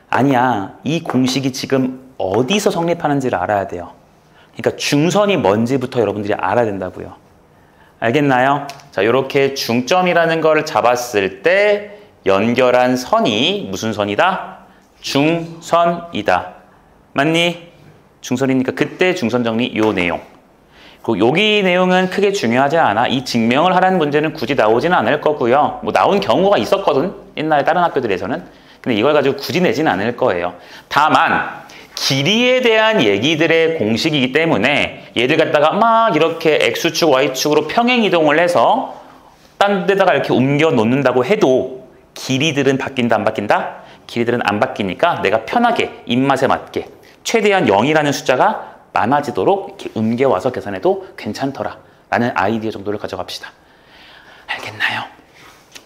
아니야. 이 공식이 지금 어디서 성립하는지를 알아야 돼요. 그러니까 중선이 뭔지부터 여러분들이 알아야 된다고요. 알겠나요? 자, 이렇게 중점이라는 걸 잡았을 때 연결한 선이 무슨 선이다? 중선이다. 맞니? 중선이니까 그때 중선 정리 요 내용. 그리고 여기 내용은 크게 중요하지 않아. 이 증명을 하라는 문제는 굳이 나오지는 않을 거고요. 뭐 나온 경우가 있었거든. 옛날에 다른 학교들에서는. 근데 이걸 가지고 굳이 내지는 않을 거예요. 다만 길이에 대한 얘기들의 공식이기 때문에 얘를 갖다가 막 이렇게 X축, Y축으로 평행 이동을 해서 딴 데다가 이렇게 옮겨 놓는다고 해도 길이들은 바뀐다, 안 바뀐다? 길이들은 안 바뀌니까 내가 편하게 입맛에 맞게 최대한 0이라는 숫자가 많아지도록 이렇게 옮겨와서 계산해도 괜찮더라 라는 아이디어 정도를 가져갑시다. 알겠나요?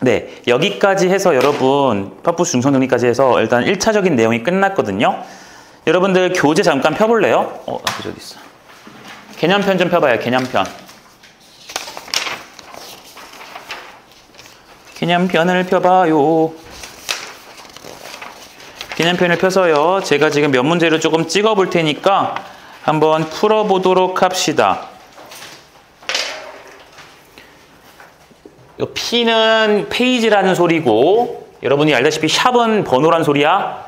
네, 여기까지 해서 여러분 파푸스 중선 정리까지 해서 일단 1차적인 내용이 끝났거든요. 여러분들 교재 잠깐 펴볼래요? 교재 어디 있어? 개념편 좀 펴봐요. 개념편. 개념편을 펴봐요. 개념편을 펴서요. 제가 지금 몇 문제를 조금 찍어볼 테니까 한번 풀어보도록 합시다. 이 P는 페이지라는 소리고 여러분이 알다시피 샵은 번호란 소리야.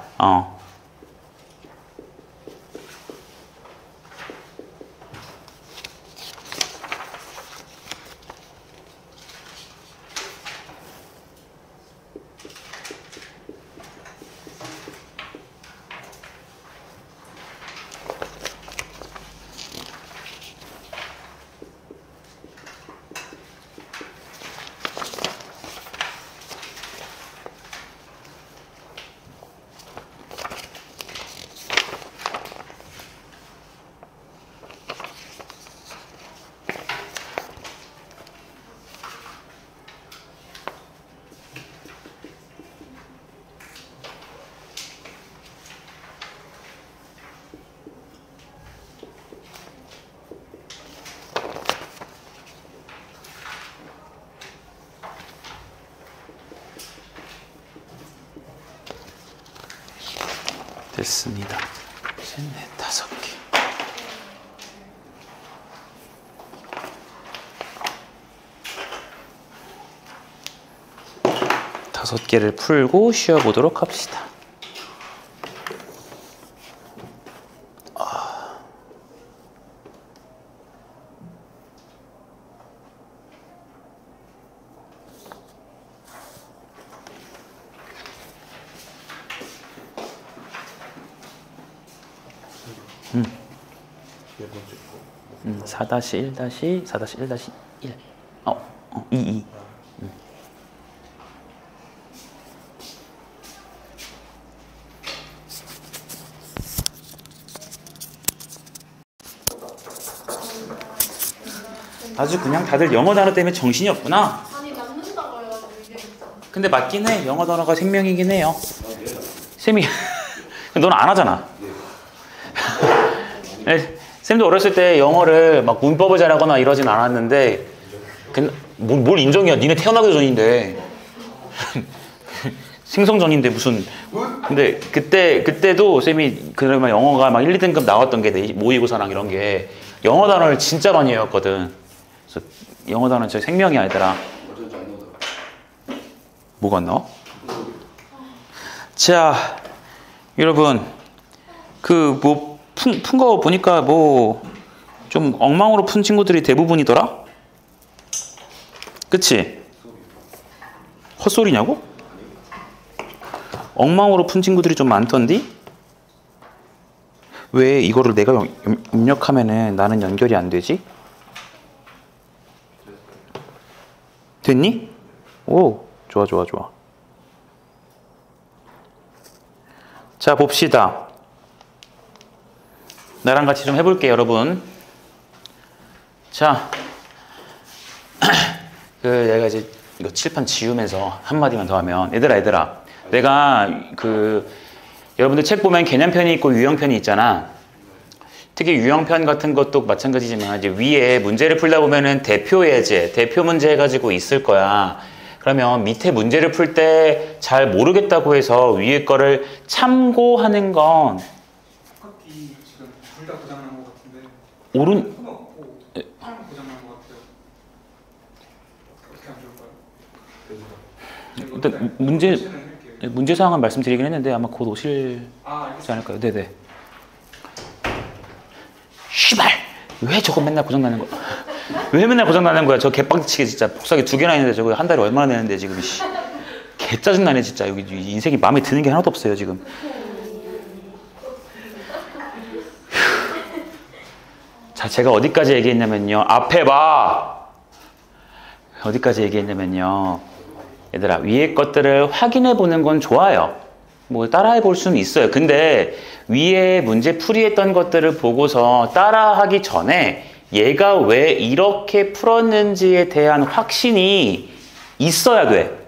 됐습니다. 셋, 넷, 다섯 개. 다섯 개를 풀고 쉬어보도록 합시다. 네 번째 거. 4-1-4-1-1. 2. 아주 그냥 다들 영어 단어 때문에 정신이 없구나. 아니 남는다고 해가지고 이게 근데 맞긴 해. 영어 단어가 생명이긴 해요. 쌤이 넌 안 하잖아. 네, 쌤도 어렸을 때 영어를 막 문법을 잘하거나 이러진 않았는데 뭘 인정이야. 니네 태어나기 전인데 생성 전인데 무슨. 근데 그때도 쌤이 그러면 영어가 막 1, 2등급 나왔던 게 모의고사랑 이런 게 영어 단어를 진짜 많이 외웠거든. 그래서 영어 단어는 제 생명이 아니더라. 뭐가 안 나와? 자, 여러분 그 뭐 푼 거 보니까 뭐 좀 엉망으로 푼 친구들이 대부분이더라? 그치? 헛소리냐고? 엉망으로 푼 친구들이 좀 많던디? 왜 이거를 내가 입력하면은 나는 연결이 안 되지? 됐니? 오, 좋아. 자, 봅시다. 나랑 같이 좀 해볼게요, 여러분. 자, 내가 이제 이거 칠판 지우면서 한마디만 더 하면, 얘들아, 내가 여러분들 책 보면 개념편이 있고 유형편이 있잖아. 특히 유형편 같은 것도 마찬가지지만 이제 위에 문제를 풀다 보면은 대표 예제, 대표 문제 해가지고 있을 거야. 그러면 밑에 문제를 풀 때 잘 모르겠다고 해서 위에 거를 참고하는 건 똑같이 지금 둘 다 고장난 것 같은데. 오른 수가 없고 하나만 고장난 것 같아요. 어떻게 하면 좋을까요? 일단 문제 사항은 말씀드리긴 했는데 아마 곧 오실지 않을까요? 네네. 씨발! 왜 저거 맨날 고장나는 거야? 왜 맨날 고장나는 거야? 저 개빡치게 진짜 복사기 2개나 있는데 저거 한 달에 얼마나 내는데 지금 씨. 개 짜증나네 진짜. 여기 인생이 마음에 드는 게 하나도 없어요 지금. 자, 제가 어디까지 얘기했냐면요. 앞에 봐! 어디까지 얘기했냐면요. 얘들아, 위에 것들을 확인해 보는 건 좋아요. 뭐 따라해 볼 수는 있어요. 근데 위에 문제 풀이했던 것들을 보고서 따라하기 전에 얘가 왜 이렇게 풀었는지에 대한 확신이 있어야 돼.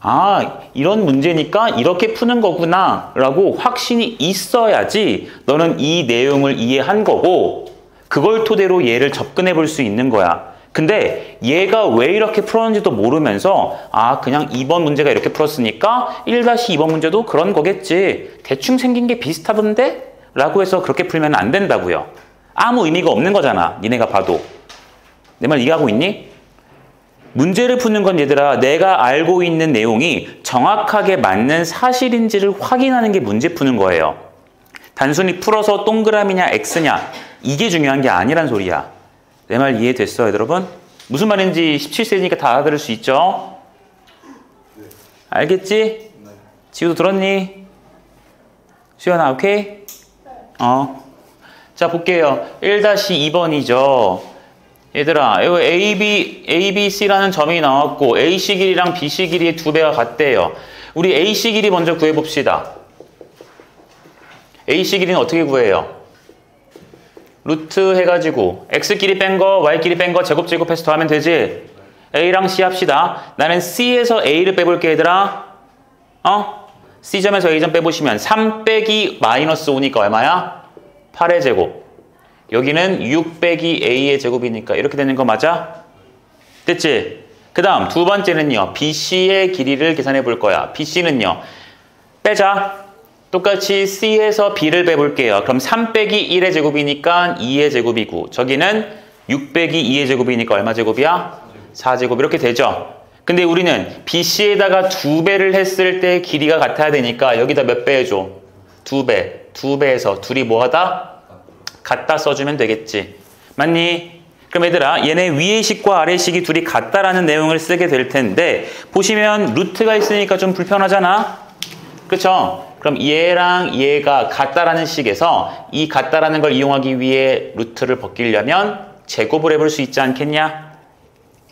아, 이런 문제니까 이렇게 푸는 거구나 라고 확신이 있어야지 너는 이 내용을 이해한 거고 그걸 토대로 얘를 접근해 볼 수 있는 거야. 근데 얘가 왜 이렇게 풀었는지도 모르면서 아, 그냥 2번 문제가 이렇게 풀었으니까 1-2번 문제도 그런 거겠지. 대충 생긴 게 비슷하던데? 라고 해서 그렇게 풀면 안 된다고요. 아무 의미가 없는 거잖아. 니네가 봐도. 내 말 이해하고 있니? 문제를 푸는 건 얘들아, 내가 알고 있는 내용이 정확하게 맞는 사실인지를 확인하는 게 문제 푸는 거예요. 단순히 풀어서 동그라미냐 X냐 이게 중요한 게 아니란 소리야. 내 말 이해됐어요, 여러분? 무슨 말인지 17세니까 다 알아들을 수 있죠? 네. 알겠지? 네. 지우도 들었니? 수연아, 오케이? 자, 볼게요. 1-2번이죠. 얘들아, 이거 A, B, C라는 점이 나왔고 AC 길이랑 BC 길이의 2배가 같대요. 우리 AC 길이 먼저 구해봅시다. AC 길이는 어떻게 구해요? 루트 해가지고 X 길이 뺀 거, Y 길이 뺀 거 제곱해서 더하면 되지? A랑 C 합시다. 나는 C에서 A를 빼볼게 얘들아. C점에서 A점 빼보시면 3 빼기 마이너스 5니까 얼마야? 8의 제곱. 여기는 6 빼기 A의 제곱이니까 이렇게 되는 거 맞아? 됐지? 그 다음 두 번째는요. BC의 길이를 계산해 볼 거야. BC는요. 빼자. 똑같이 C에서 B를 빼볼게요. 그럼 3 빼기 1의 제곱이니까 2의 제곱이고 저기는 6 빼기 2의 제곱이니까 얼마 제곱이야? 4제곱 이렇게 되죠. 근데 우리는 BC에다가 2배를 했을 때 길이가 같아야 되니까 여기다 몇 배 해줘? 2배. 2배에서 둘이 뭐하다? 같다 써주면 되겠지. 맞니? 그럼 얘들아 얘네 위의 식과 아래 식이 둘이 같다라는 내용을 쓰게 될 텐데 보시면 루트가 있으니까 좀 불편하잖아. 그쵸? 그럼 얘랑 얘가 같다라는 식에서 이 같다라는 걸 이용하기 위해 루트를 벗기려면 제곱을 해볼 수 있지 않겠냐?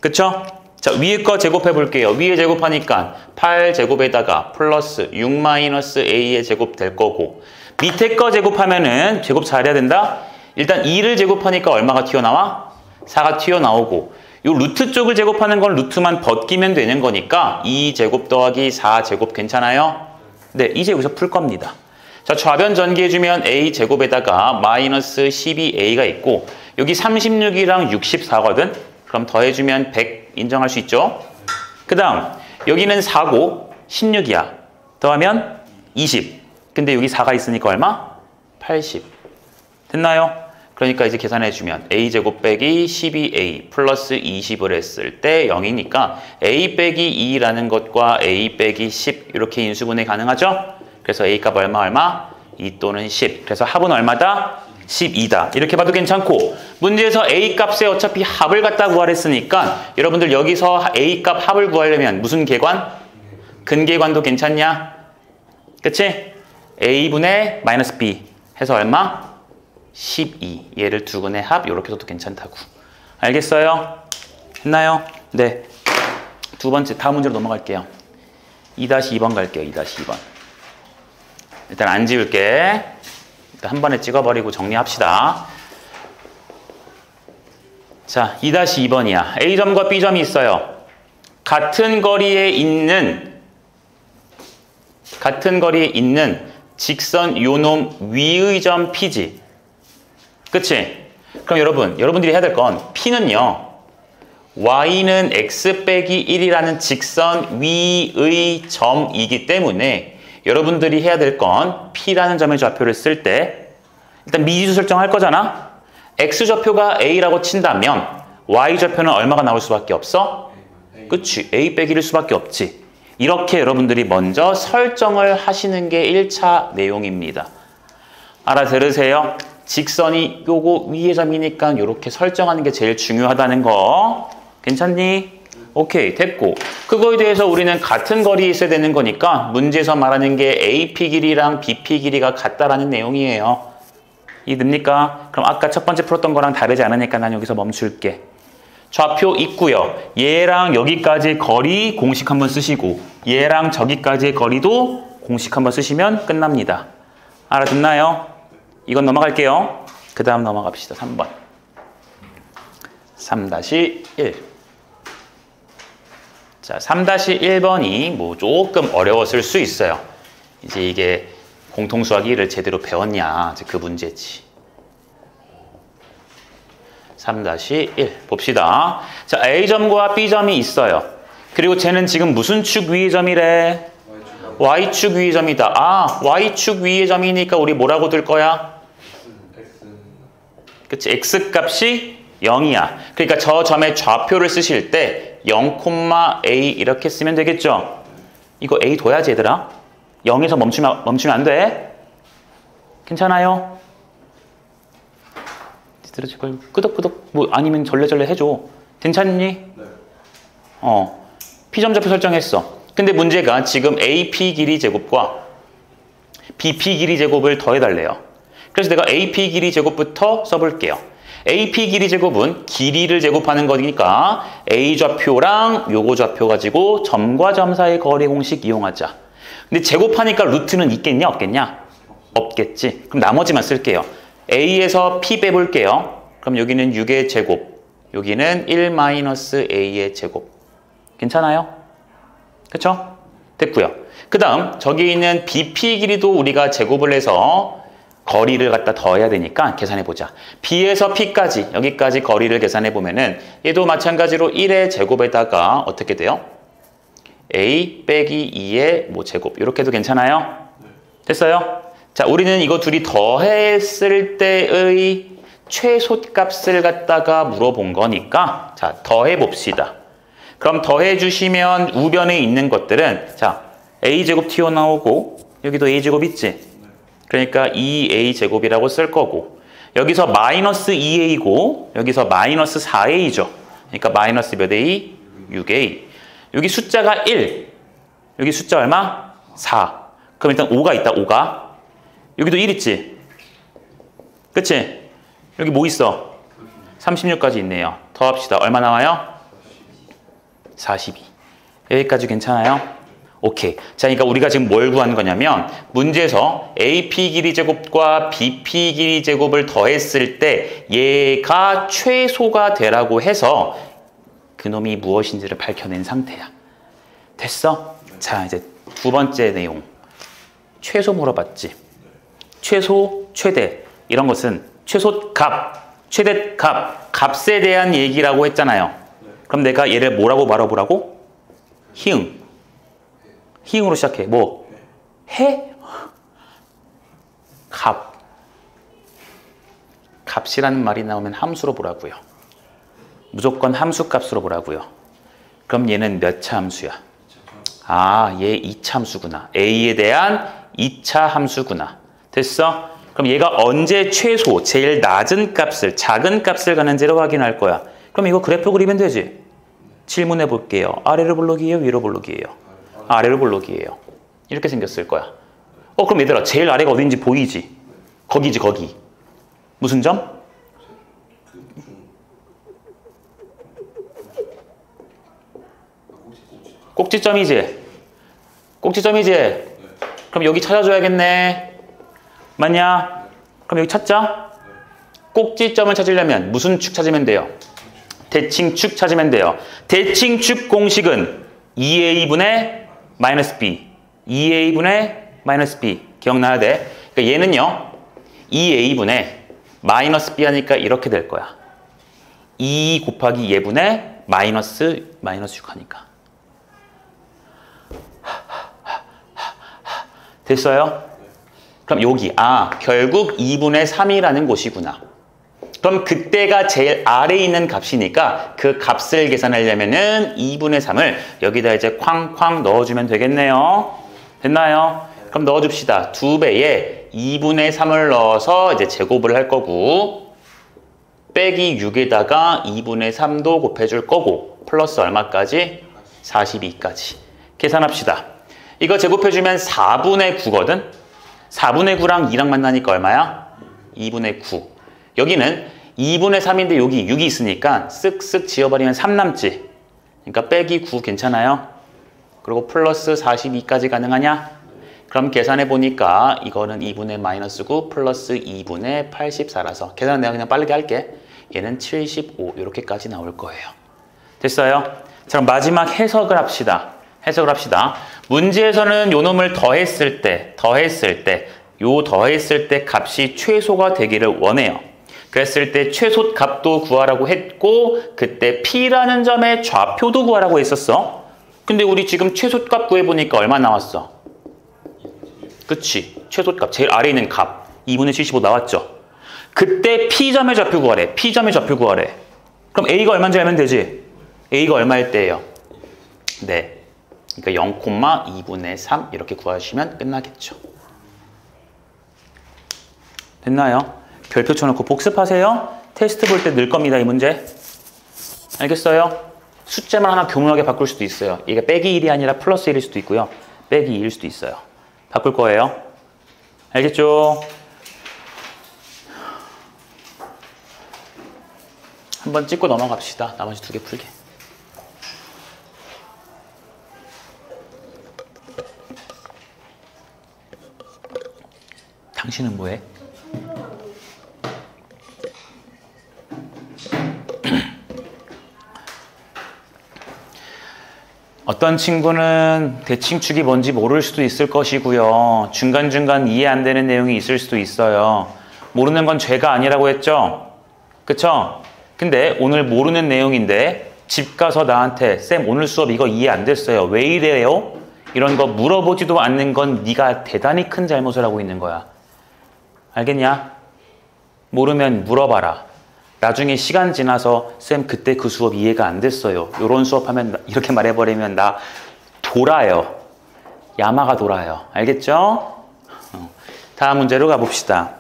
그쵸? 자, 위에 거 제곱해 볼게요. 위에 제곱하니까 8제곱에다가 플러스 6 마이너스 A의 제곱 될 거고 밑에 거 제곱하면은 제곱 잘해야 된다? 일단 2를 제곱하니까 얼마가 튀어나와? 4가 튀어나오고 이 루트 쪽을 제곱하는 건 루트만 벗기면 되는 거니까 2제곱 더하기 4제곱 괜찮아요? 네, 이제 여기서 풀 겁니다. 자, 좌변 전개해주면 A제곱에다가 마이너스 12A가 있고 여기 36이랑 64거든? 그럼 더해주면 100 인정할 수 있죠? 그 다음 여기는 4고 16이야. 더하면 20. 근데 여기 4가 있으니까 얼마? 80. 됐나요? 그러니까 이제 계산해주면 A제곱 빼기 12A 플러스 20을 했을 때 0이니까 A 빼기 2라는 것과 A 빼기 10 이렇게 인수분해 가능하죠? 그래서 A 값 얼마? 2 또는 10. 그래서 합은 얼마다? 12다. 이렇게 봐도 괜찮고 문제에서 A 값에 어차피 합을 갖다 구하랬으니까 여러분들 여기서 A 값 합을 구하려면 무슨 계관? 근계관도 괜찮냐? 그치? A분의 마이너스 B 해서 얼마? 12. 얘를 두근의 합 이렇게 해도 괜찮다고. 알겠어요? 했나요? 네. 두 번째 다음 문제로 넘어갈게요. 2-2번 갈게요. 2-2번. 일단 안 지울게. 일단 한 번에 찍어버리고 정리합시다. 자, 2-2번이야. A점과 B점이 있어요. 같은 거리에 있는 직선 요놈 위의 점 P지. 그치? 그럼 여러분들이 해야 될 건 P는요. Y는 X 빼기 1이라는 직선 위의 점이기 때문에 여러분들이 해야 될 건 P라는 점의 좌표를 쓸 때 일단 미지수 설정할 거잖아. X좌표가 A라고 친다면 Y좌표는 얼마가 나올 수밖에 없어? 그치. A 빼기 1일 수밖에 없지. 이렇게 여러분들이 먼저 설정을 하시는 게 1차 내용입니다. 알아들으세요? 직선이 요거 위의 점이니까 이렇게 설정하는 게 제일 중요하다는 거. 괜찮니? 오케이, 됐고. 그거에 대해서 우리는 같은 거리에 있어야 되는 거니까 문제에서 말하는 게 AP 길이랑 BP 길이가 같다라는 내용이에요. 이해됩니까? 그럼 아까 첫 번째 풀었던 거랑 다르지 않으니까 난 여기서 멈출게. 좌표 있고요. 얘랑 여기까지 거리 공식 한번 쓰시고 얘랑 저기까지의 거리도 공식 한번 쓰시면 끝납니다. 알아듣나요? 이건 넘어갈게요. 그 다음 넘어갑시다. 3번. 3-1. 자, 3-1번이 뭐 조금 어려웠을 수 있어요. 이제 이게 공통수학 1을 제대로 배웠냐, 이제 그 문제지. 3-1 봅시다. 자, A점과 B점이 있어요. 그리고 쟤는 지금 무슨 축 위의 점이래? Y축 위의 점이다. 아, Y축 위의 점이니까 우리 뭐라고 들 거야? 그치, X값이 0이야. 그러니까 저 점의 좌표를 쓰실 때 0,A 이렇게 쓰면 되겠죠? 이거 A 둬야지 얘들아. 0에서 멈추면 안 돼. 괜찮아요? 제발 끄덕끄덕 뭐 아니면 절레절레 해줘. 괜찮니? 네. P점좌표 설정했어. 근데 문제가 지금 AP 길이 제곱과 BP 길이 제곱을 더해달래요. 그래서 내가 AP 길이 제곱부터 써볼게요. AP 길이 제곱은 길이를 제곱하는 거니까 A 좌표랑 요거 좌표 가지고 점과 점 사이 거리 공식 이용하자. 근데 제곱하니까 루트는 있겠냐 없겠냐? 없겠지. 그럼 나머지만 쓸게요. A에서 P 빼볼게요. 그럼 여기는 6의 제곱, 여기는 1-A의 제곱. 괜찮아요? 그쵸? 됐고요. 그 다음 저기 있는 BP 길이도 우리가 제곱을 해서 거리를 갖다 더해야 되니까 계산해보자. B에서 P까지, 여기까지 거리를 계산해보면은 얘도 마찬가지로 1의 제곱에다가 어떻게 돼요? A 빼기 2의 뭐 제곱. 이렇게 해도 괜찮아요? 됐어요? 자, 우리는 이거 둘이 더했을 때의 최소값을 갖다가 물어본 거니까 자, 더해봅시다. 그럼 더해주시면 우변에 있는 것들은 자, A제곱 튀어나오고 여기도 A제곱 있지? 그러니까 2A제곱이라고 쓸 거고 여기서 마이너스 2A고 여기서 마이너스 4A죠. 그러니까 마이너스 몇 A? 6A. 여기 숫자가 1. 여기 숫자 얼마? 4. 그럼 일단 5가 있다. 5가. 여기도 1 있지? 그치? 여기 뭐 있어? 36까지 있네요. 더합시다. 얼마 나와요? 42. 여기까지 괜찮아요? 오케이. 자, 그러니까 우리가 지금 뭘 구하는 거냐면 문제에서 AP 길이 제곱과 BP 길이 제곱을 더했을 때 얘가 최소가 되라고 해서 그놈이 무엇인지를 밝혀낸 상태야. 됐어? 자, 이제 두 번째 내용. 최소 물어봤지? 최소, 최대 이런 것은 최소값, 최대값, 값에 대한 얘기라고 했잖아요. 그럼 내가 얘를 뭐라고 말해보라고? 희응. 희응으로 시작해. 뭐? 해? 값. 값이라는 말이 나오면 함수로 보라고요. 무조건 함수값으로 보라고요. 그럼 얘는 몇 차 함수야? 아, 얘 2차 함수구나. A에 대한 2차 함수구나. 됐어? 그럼 얘가 언제 최소, 제일 낮은 값을, 작은 값을 가는지를 확인할 거야. 그럼 이거 그래프 그리면 되지? 질문해 볼게요. 아래로 볼록이에요? 위로 볼록이에요? 아래로 볼록이에요. 이렇게 생겼을 거야. 그럼 얘들아, 제일 아래가 어딘지 보이지? 거기지, 거기. 무슨 점? 꼭지점이지? 꼭지점이지? 그럼 여기 찾아줘야겠네. 맞냐? 그럼 여기 찾자. 꼭지점을 찾으려면 무슨 축 찾으면 돼요? 대칭축 찾으면 돼요. 대칭축 공식은 2A분의 마이너스 B. 2A분의 마이너스 B. 기억나야 돼. 그러니까 얘는요. 2A분의 마이너스 B 하니까 이렇게 될 거야. 2 곱하기 얘분의 마이너스 6 하니까. 됐어요? 그럼 여기 결국 2분의 3이라는 곳이구나. 그럼 그때가 제일 아래에 있는 값이니까 그 값을 계산하려면은 2분의 3을 여기다 이제 쾅쾅 넣어주면 되겠네요. 됐나요? 그럼 넣어줍시다. 2배에 2분의 3을 넣어서 이제 제곱을 할 거고 빼기 6에다가 2분의 3도 곱해줄 거고 플러스 얼마까지? 42까지. 계산합시다. 이거 제곱해주면 4분의 9거든? 4분의 9랑 2랑 만나니까 얼마야? 2분의 9. 여기는 2분의 3인데 여기 6이 있으니까 쓱쓱 지워버리면 3 남지. 그러니까 빼기 9 괜찮아요? 그리고 플러스 42까지 가능하냐? 그럼 계산해보니까 이거는 2분의 마이너스 9 플러스 2분의 84라서 계산은 내가 그냥 빠르게 할게. 얘는 75 이렇게까지 나올 거예요. 됐어요? 자, 그럼 마지막 해석을 합시다. 해석을 합시다. 문제에서는 요 놈을 더했을 때 값이 최소가 되기를 원해요. 그랬을 때 최소 값도 구하라고 했고 그때 P라는 점의 좌표도 구하라고 했었어. 근데 우리 지금 최소 값 구해보니까 얼마 나왔어? 그치? 최소 값 제일 아래에 있는 값 2분의 75 나왔죠? 그때 P점의 좌표 구하래. P점의 좌표 구하래. 그럼 A가 얼마인지 알면 되지? A가 얼마일 때예요? 네. 그러니까 0,2분의 3 이렇게 구하시면 끝나겠죠. 됐나요? 별표 쳐놓고 복습하세요. 테스트 볼 때 늘 겁니다, 이 문제. 알겠어요? 숫자만 하나 교묘하게 바꿀 수도 있어요. 이게 빼기 1이 아니라 플러스 1일 수도 있고요. 빼기 2일 수도 있어요. 바꿀 거예요. 알겠죠? 한번 찍고 넘어갑시다. 나머지 2개 풀게. 당신은 뭐해? 어떤 친구는 대칭축이 뭔지 모를 수도 있을 것이고요. 중간중간 이해 안 되는 내용이 있을 수도 있어요. 모르는 건 죄가 아니라고 했죠? 그쵸? 근데 오늘 모르는 내용인데 집 가서 나한테 쌤 오늘 수업 이거 이해 안 됐어요. 왜 이래요? 이런 거 물어보지도 않는 건 네가 대단히 큰 잘못을 하고 있는 거야. 알겠냐? 모르면 물어봐라. 나중에 시간 지나서 쌤 그때 그 수업 이해가 안 됐어요. 이런 수업하면 이렇게 말해버리면 나 돌아요. 야마가 돌아요. 알겠죠? 다음 문제로 가봅시다.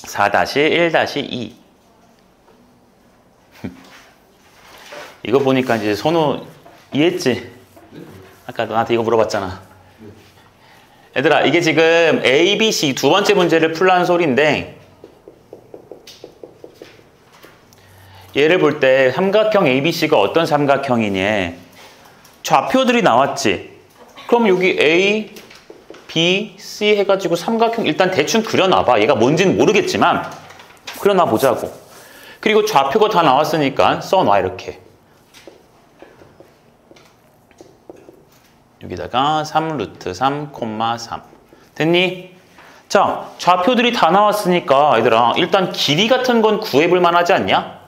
4-1-2 이거 보니까 이제 선우 이해했지? 아까 너한테 이거 물어봤잖아. 얘들아 이게 지금 A, B, C 두 번째 문제를 풀라는 소리인데 얘를 볼 때 삼각형 ABC가 어떤 삼각형이니? 좌표들이 나왔지? 그럼 여기 A, B, C 해가지고 삼각형 일단 대충 그려놔봐. 얘가 뭔지는 모르겠지만 그려놔 보자고. 그리고 좌표가 다 나왔으니까 써놔 이렇게. 여기다가 3루트3, 3 됐니? 자, 좌표들이 다 나왔으니까 얘들아 일단 길이 같은 건 구해볼 만하지 않냐?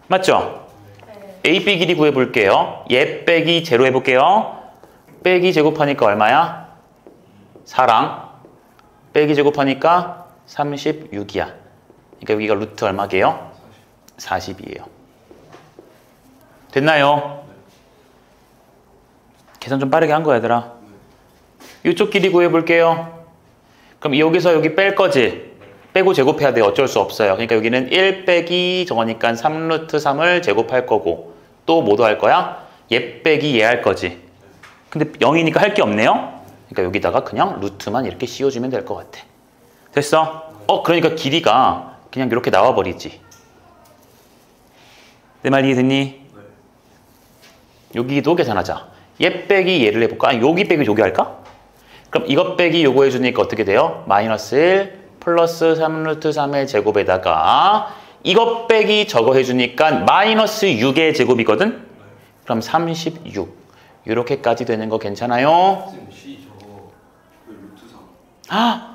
맞죠? 네. AB 길이 구해볼게요. 얘 빼기 제로 해볼게요. 빼기 제곱하니까 얼마야? 4랑 빼기 제곱하니까 36이야. 그러니까 여기가 루트 얼마게요? 40이에요. 됐나요? 계산 좀 빠르게 한 거야 얘들아. 이쪽 길이 구해볼게요. 그럼 여기서 여기 뺄 거지? 빼고 제곱해야 돼. 어쩔 수 없어요. 그러니까 여기는 1 빼기 저거니까 3루트 3을 제곱할 거고 또 뭐도 할 거야? 얘 빼기 얘 할 거지. 근데 0이니까 할 게 없네요. 그러니까 여기다가 그냥 루트만 이렇게 씌워주면 될 것 같아. 됐어? 그러니까 길이가 그냥 이렇게 나와버리지. 내 말 이해됐니? 여기도 계산하자. 얘 빼기 얘를 해볼까? 아니, 여기 빼기 여기 할까? 그럼 이것 빼기 요거 해주니까 어떻게 돼요? 마이너스 1 플러스 3루트 3의 제곱에다가 이것 빼기 저거 해주니까 마이너스 6의 제곱이거든? 그럼 36 이렇게까지 되는 거 괜찮아요? 쌤, C 저거 왜 루트 3? 아!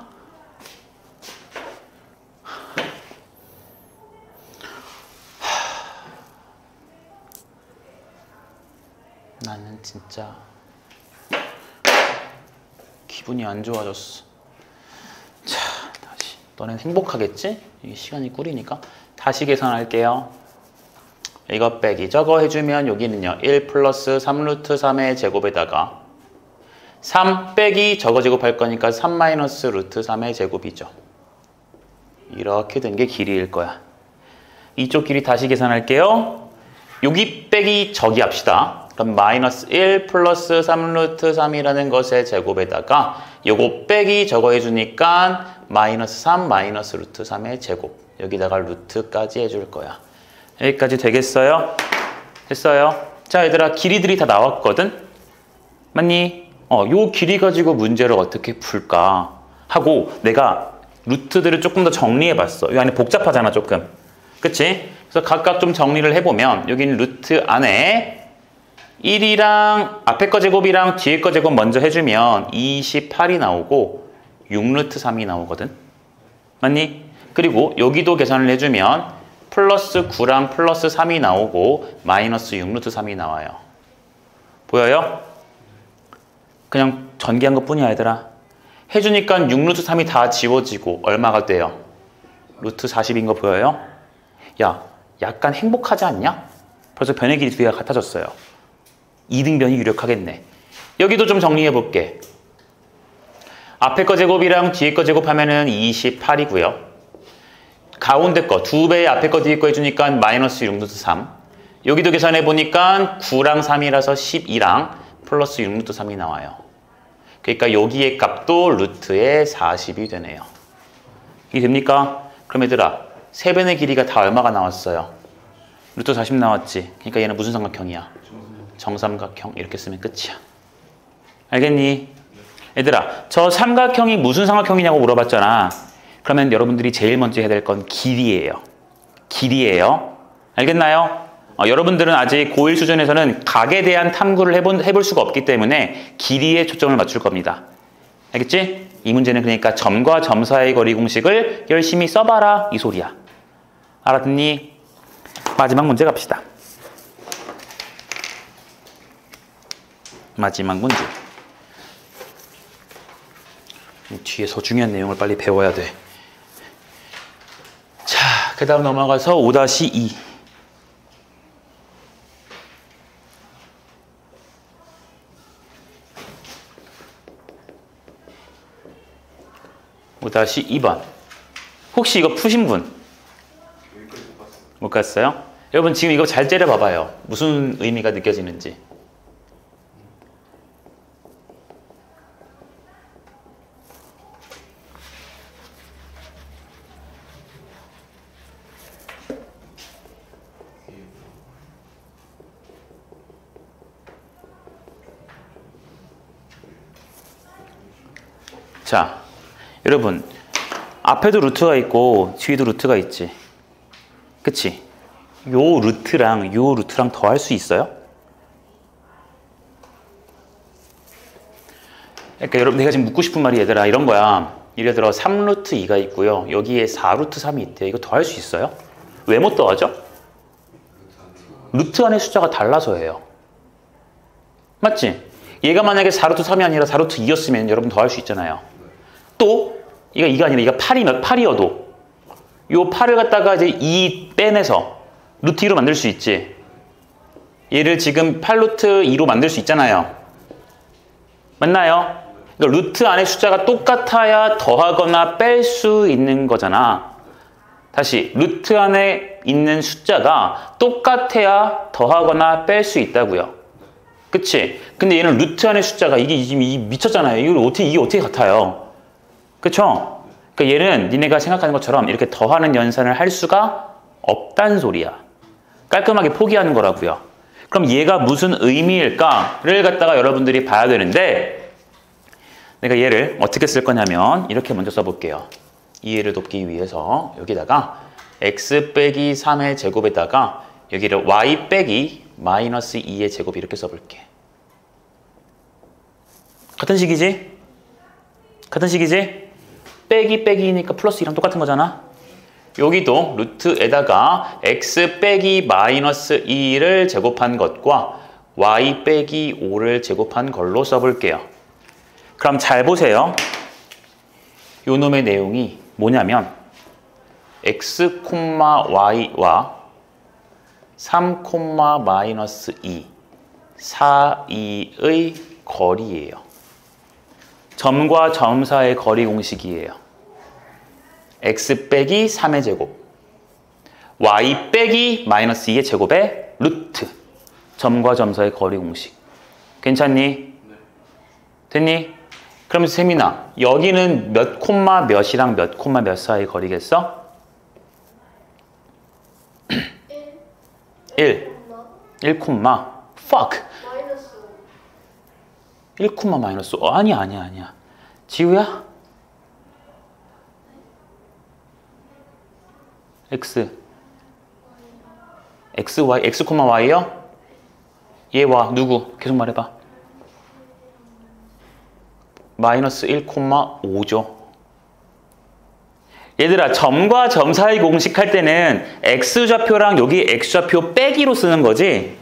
나는 진짜 기분이 안 좋아졌어. 자, 다시 너네는 행복하겠지? 이게 시간이 꿀이니까. 다시 계산할게요. 이거 빼기 저거 해주면 여기는요 1 플러스 3루트 3의 제곱에다가 3 빼기 저거 제곱할 거니까 3 마이너스 루트 3의 제곱이죠. 이렇게 된 게 길이일 거야. 이쪽 길이 다시 계산할게요. 여기 빼기 저기 합시다. 그럼 마이너스 1 플러스 3루트 3이라는 것의 제곱에다가 요거 빼기 저거 해주니까 마이너스 3 마이너스 루트 3의 제곱. 여기다가 루트까지 해줄 거야. 여기까지 되겠어요? 됐어요? 자, 얘들아, 길이들이 다 나왔거든? 맞니? 요 길이 가지고 문제를 어떻게 풀까 하고 내가 루트들을 조금 더 정리해봤어. 이 안에 복잡하잖아, 조금. 그치? 그래서 각각 좀 정리를 해보면 여기는 루트 안에 1이랑 앞에 거 제곱이랑 뒤에 거 제곱 먼저 해주면 28이 나오고 6루트 3이 나오거든? 맞니? 그리고 여기도 계산을 해주면 플러스 9랑 플러스 3이 나오고 마이너스 6루트 3이 나와요. 보여요? 그냥 전개한 것 뿐이야, 얘들아. 해주니까 6루트 3이 다 지워지고 얼마가 돼요? 루트 40인 거 보여요? 야, 약간 행복하지 않냐? 벌써 변의 길이 두 개가 같아졌어요. 이등변이 유력하겠네. 여기도 좀 정리해 볼게. 앞에 거 제곱이랑 뒤에 거 제곱하면은 28이고요. 가운데 거, 2배의 앞에 거 뒤에 거 해주니까 마이너스 6루트 3. 여기도 계산해 보니까 9랑 3이라서 12랑 플러스 6루트 3이 나와요. 그러니까 여기의 값도 루트의 40이 되네요. 이게 됩니까? 그럼 얘들아, 세 변의 길이가 다 얼마가 나왔어요? 루트 40 나왔지? 그러니까 얘는 무슨 삼각형이야? 정삼각형. 이렇게 쓰면 끝이야. 알겠니? 얘들아, 저 삼각형이 무슨 삼각형이냐고 물어봤잖아. 그러면 여러분들이 제일 먼저 해야 될 건 길이예요. 길이예요. 알겠나요? 여러분들은 아직 고1 수준에서는 각에 대한 탐구를 해볼 수가 없기 때문에 길이에 초점을 맞출 겁니다. 알겠지? 이 문제는 그러니까 점과 점 사이의 거리 공식을 열심히 써봐라 이 소리야. 알았니? 마지막 문제 갑시다. 마지막 문제. 뒤에서 중요한 내용을 빨리 배워야 돼. 자, 그 다음 넘어가서 5-2. 5-2번. 혹시 이거 푸신 분? 못 갔어요? 여러분 지금 이거 잘 째려봐봐요. 무슨 의미가 느껴지는지. 자, 여러분 앞에도 루트가 있고 뒤에도 루트가 있지. 그치? 요 루트랑 더 할 수 있어요? 그러니까 여러분 내가 지금 묻고 싶은 말이 얘들아 이런 거야. 예를 들어 3루트 2가 있고요. 여기에 4루트 3이 있대. 이거 더 할 수 있어요? 왜 못 더하죠? 루트 안의 숫자가 달라서 해요. 맞지? 얘가 만약에 4루트 3이 아니라 4루트 2였으면 여러분 더 할 수 있잖아요. 또 이가 아니라 이가 8이어도 요 8을 갖다가 이제 2 빼내서 루트 2로 만들 수 있지. 얘를 지금 8루트 2로 만들 수 있잖아요. 맞나요? 그러니까 루트 안에 숫자가 똑같아야 더하거나 뺄 수 있는 거잖아. 다시 루트 안에 있는 숫자가 똑같아야 더하거나 뺄 수 있다고요. 그치? 근데 얘는 루트 안에 숫자가 이게 지금 미쳤잖아요. 이게 어떻게 같아요? 그쵸? 그러니까 얘는 니네가 생각하는 것처럼 이렇게 더하는 연산을 할 수가 없단 소리야. 깔끔하게 포기하는 거라고요. 그럼 얘가 무슨 의미일까를 갖다가 여러분들이 봐야 되는데 내가 얘를 어떻게 쓸 거냐면 이렇게 먼저 써볼게요. 이해를 돕기 위해서 여기다가 x 빼기 3의 제곱에다가 여기를 y 빼기 마이너스 2의 제곱 이렇게 써볼게. 같은 식이지? 같은 식이지? 빼기니까 플러스 2랑 똑같은 거잖아. 여기도 루트에다가 x 빼기 마이너스 2를 제곱한 것과 y 빼기 5를 제곱한 걸로 써볼게요. 그럼 잘 보세요. 요 놈의 내용이 뭐냐면 x, y와 3, 마이너스 2 사이의 거리예요. 점과 점 사이의 거리 공식이에요. x 빼기 3의 제곱 y 빼기 마이너스 2의 제곱의 루트 점과 점 사이의 거리 공식. 괜찮니? 네. 됐니? 그럼 세민아, 여기는 몇 콤마 몇이랑 몇 콤마 몇 사이의 거리겠어? 1 콤마 fuck 마이너스 1 콤마 마이너스 아니야 지우야? x y x 콤마 y요? 얘와 누구? 계속 말해봐. 마이너스 1 콤마 5죠. 얘들아, 점과 점 사이 공식할 때는 x좌표랑 여기 x좌표 빼기로 쓰는 거지.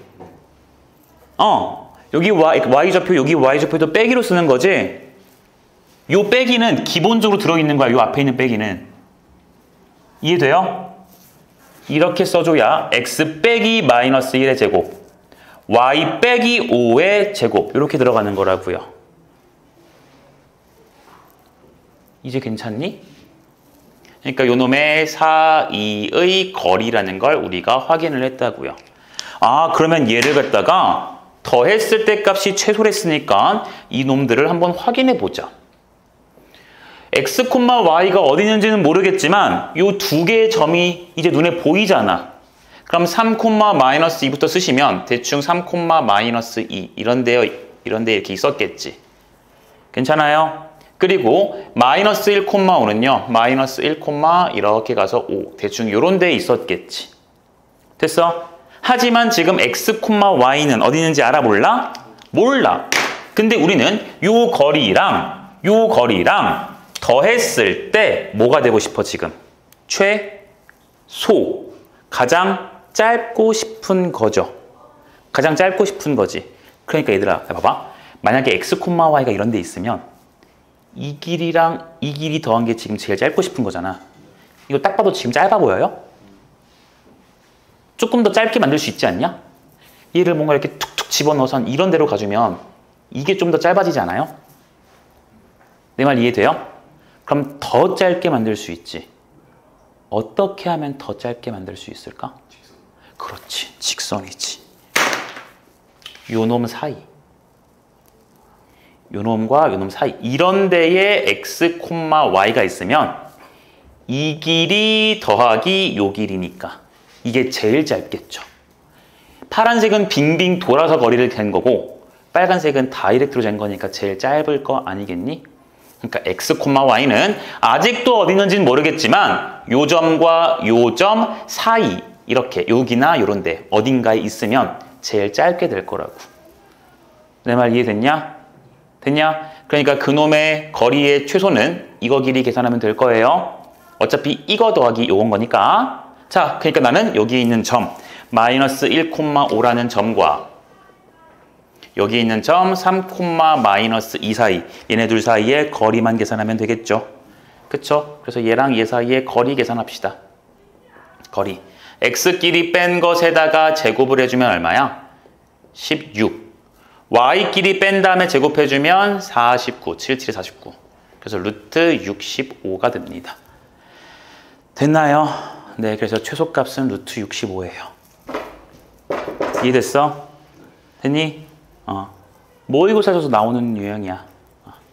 여기 y좌표, 여기 y좌표도 빼기로 쓰는 거지. 요 빼기는 기본적으로 들어있는 거야. 요 앞에 있는 빼기는. 이해돼요? 이렇게 써줘야 x 빼기 마이너스 1의 제곱, y 빼기 5의 제곱 이렇게 들어가는 거라고요. 이제 괜찮니? 그러니까 요 놈의 사이의 거리라는 걸 우리가 확인을 했다고요. 아, 그러면 얘를 갖다가 더했을 때 값이 최소랬으니까 이 놈들을 한번 확인해 보자. x, y가 어디 있는지는 모르겠지만 요 두 개의 점이 이제 눈에 보이잖아. 그럼 3, 마이너스 2부터 쓰시면 대충 3, 마이너스 2 이런 데 이렇게 있었겠지. 괜찮아요? 그리고 마이너스 1, 5는요. 마이너스 1, 이렇게 가서 5 대충 요런 데에 있었겠지. 됐어? 하지만 지금 x, y는 어디 있는지 알아 몰라? 몰라. 근데 우리는 요 거리랑 더했을 때 뭐가 되고 싶어 지금? 최소. 가장 짧고 싶은 거죠. 가장 짧고 싶은 거지. 그러니까 얘들아, 봐봐. 만약에 x, y가 이런 데 있으면 이 길이랑 이 길이 더한 게 지금 제일 짧고 싶은 거잖아. 이거 딱 봐도 지금 짧아 보여요? 조금 더 짧게 만들 수 있지 않냐? 얘를 뭔가 이렇게 툭툭 집어넣어서 이런 데로 가주면 이게 좀 더 짧아지지 않아요? 내 말 이해돼요? 그럼 더 짧게 만들 수 있지. 어떻게 하면 더 짧게 만들 수 있을까? 직선. 그렇지, 직선이지. 요 놈 사이. 요 놈과 요 놈 사이. 이런 데에 x, y가 있으면 이 길이 더하기 요 길이니까 이게 제일 짧겠죠. 파란색은 빙빙 돌아서 거리를 잰 거고 빨간색은 다이렉트로 잰 거니까 제일 짧을 거 아니겠니? 그러니까 x, y는 아직도 어디 있는지는 모르겠지만 요 점과 요 점 사이 이렇게 여기나 요런 데 어딘가에 있으면 제일 짧게 될 거라고. 내 말 이해됐냐? 됐냐? 그러니까 그놈의 거리의 최소는 이거 길이 계산하면 될 거예요. 어차피 이거 더하기 요건 거니까. 자, 그러니까 나는 여기에 있는 점 마이너스 1, 5라는 점과 여기 있는 점 3, 마이너스 2 사이 얘네 둘 사이의 거리만 계산하면 되겠죠. 그쵸? 그래서 얘랑 얘 사이의 거리 계산합시다. 거리. x끼리 뺀 것에다가 제곱을 해주면 얼마야? 16. y끼리 뺀 다음에 제곱해주면 49. 7, 7에 49. 그래서 루트 65가 됩니다. 됐나요? 네, 그래서 최소값은 루트 65예요. 이해됐어? 됐니? 모의고사에서 나오는 유형이야.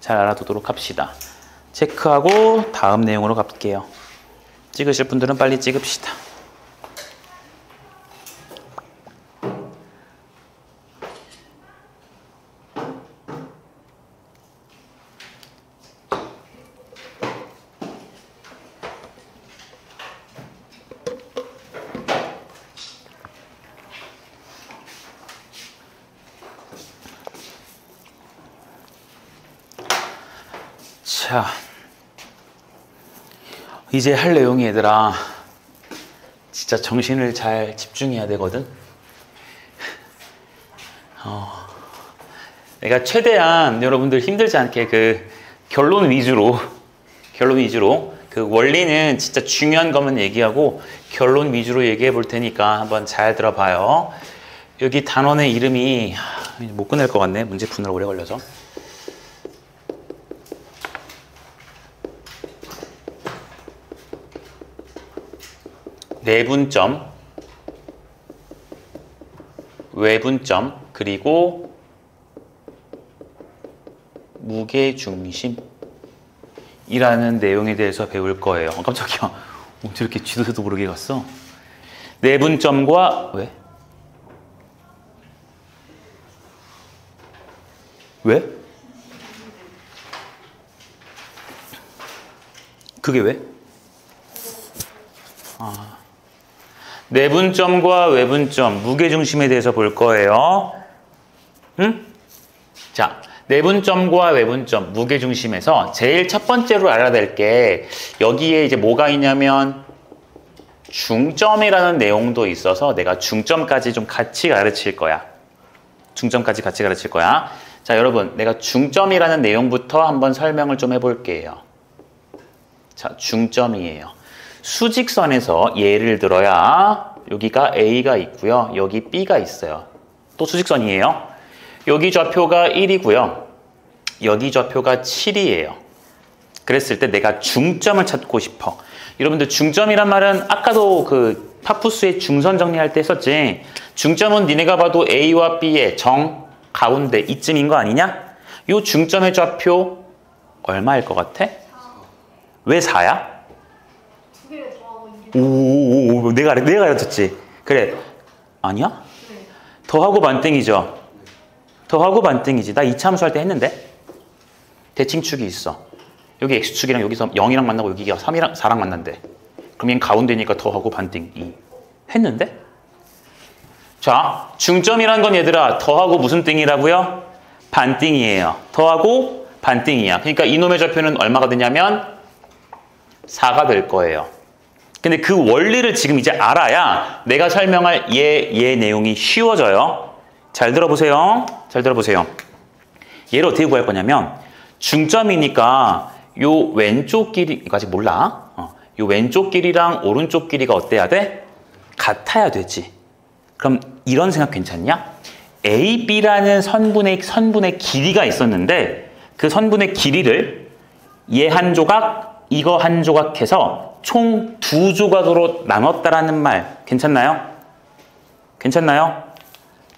잘 알아두도록 합시다. 체크하고 다음 내용으로 갈게요. 찍으실 분들은 빨리 찍읍시다. 자, 이제 할 내용이 얘들아 진짜 정신을 잘 집중해야 되거든. 내가 최대한 여러분들 힘들지 않게 그 결론 위주로 그 원리는 진짜 중요한 것만 얘기하고 결론 위주로 얘기해 볼 테니까 한번 잘 들어봐요. 여기 단원의 이름이 못 끝낼 것 같네. 문제 푸느라 오래 걸려서. 내분점, 외분점, 그리고 무게중심이라는 내용에 대해서 배울 거예요. 깜짝이야. 언제 이렇게 쥐도새도 모르게 갔어? 내분점과 왜? 왜? 그게 왜? 내분점과 외분점, 무게중심에 대해서 볼 거예요. 응? 자, 내분점과 외분점, 무게중심에서 제일 첫 번째로 알아야 될 게 여기에 이제 뭐가 있냐면 중점이라는 내용도 있어서 내가 중점까지 좀 같이 가르칠 거야. 중점까지 같이 가르칠 거야. 자, 여러분, 내가 중점이라는 내용부터 한번 설명을 좀 해볼게요. 자, 중점이에요. 수직선에서 예를 들어야 여기가 A가 있고요. 여기 B가 있어요. 또 수직선이에요. 여기 좌표가 1이고요. 여기 좌표가 7이에요. 그랬을 때 내가 중점을 찾고 싶어. 여러분들 중점이란 말은 아까도 그 파푸스의 중선 정리할 때 했었지. 중점은 니네가 봐도 A와 B의 정, 가운데 이쯤인 거 아니냐? 이 중점의 좌표 얼마일 것 같아? 왜 4야? 두 개를 더하고 이게 오, 내가 가르쳤지. 그래. 아니야? 네. 더하고 반땡이죠. 더하고 반땡이지. 나 이차함수 할 때 했는데. 대칭축이 있어. 여기 x축이랑 여기서 0이랑 만나고 여기가 3이랑 4랑 만난대. 그럼 얘는 가운데니까 더하고 반땡 2. 했는데? 자, 중점이란 건 얘들아 더하고 무슨 땡이라고요? 반땡이에요. 더하고 반땡이야. 그러니까 이놈의 좌표는 얼마가 되냐면 4가 될 거예요. 근데 그 원리를 지금 이제 알아야 내가 설명할 얘 내용이 쉬워져요. 잘 들어보세요. 잘 들어보세요. 얘를 어떻게 구할 거냐면 중점이니까 요 왼쪽 길이, 이거 아직 몰라. 요 왼쪽 길이랑 오른쪽 길이가 어때야 돼? 같아야 되지. 그럼 이런 생각 괜찮냐? A, B라는 선분의 길이가 있었는데 그 선분의 길이를 얘 한 조각, 이거 한 조각 해서 총 2조각으로 나눴다라는 말 괜찮나요? 괜찮나요?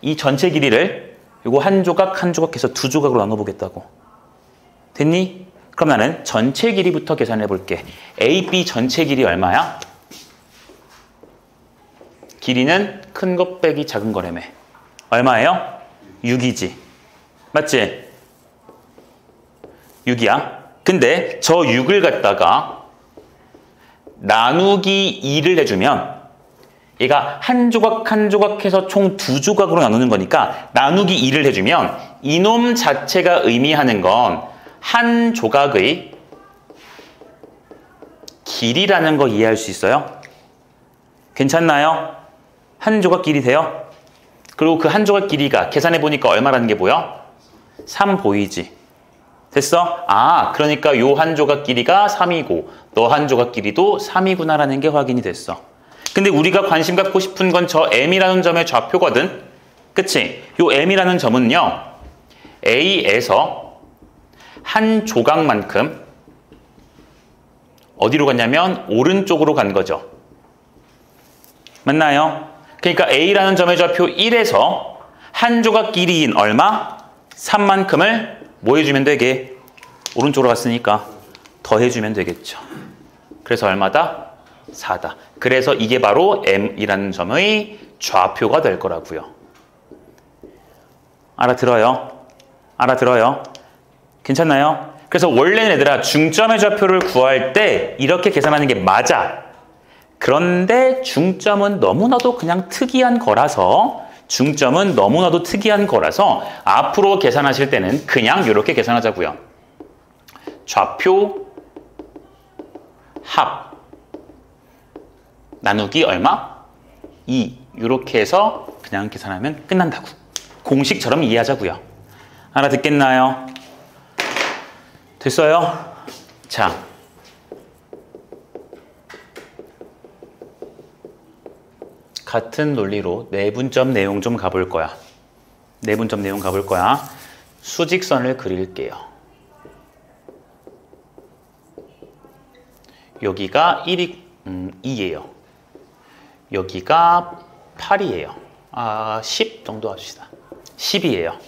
이 전체 길이를 요거 한 조각 한 조각 해서 2조각으로 나눠보겠다고. 됐니? 그럼 나는 전체 길이부터 계산해 볼게. A, B 전체 길이 얼마야? 길이는 큰 거 빼기 작은 거라며. 얼마예요? 6이지. 맞지? 6이야. 근데 저 6을 갖다가 나누기 2를 해주면 얘가 한 조각 한 조각 해서 총 2조각으로 나누는 거니까 나누기 2를 해주면 이놈 자체가 의미하는 건 한 조각의 길이라는 거 이해할 수 있어요? 괜찮나요? 한 조각 길이 돼요? 그리고 그 한 조각 길이가 계산해 보니까 얼마라는 게 보여? 3 보이지? 됐어? 아, 그러니까 요 한 조각 길이가 3이고 너 한 조각 길이도 3이구나라는 게 확인이 됐어. 근데 우리가 관심 갖고 싶은 건 저 M이라는 점의 좌표거든? 그치? 요 M이라는 점은요, A에서 한 조각만큼 어디로 갔냐면 오른쪽으로 간 거죠. 맞나요? 그러니까 A라는 점의 좌표 1에서 한 조각 길이인 얼마? 3만큼을 뭐 해주면 되게? 오른쪽으로 갔으니까 더해주면 되겠죠. 그래서 얼마다? 4다. 그래서 이게 바로 M이라는 점의 좌표가 될 거라고요. 알아들어요? 알아들어요? 괜찮나요? 그래서 원래는 얘들아 중점의 좌표를 구할 때 이렇게 계산하는 게 맞아. 그런데 중점은 너무나도 그냥 특이한 거라서 앞으로 계산하실 때는 그냥 이렇게 계산하자고요. 좌표 합 나누기 얼마? 2 이렇게 해서 그냥 계산하면 끝난다고. 공식처럼 이해하자고요. 알아듣겠나요? 됐어요? 자, 같은 논리로 내분점 내용 좀 가볼 거야. 내분점 내용 가볼 거야. 수직선을 그릴게요. 여기가 2예요. 여기가 8이에요. 10 정도 합시다. 10이에요.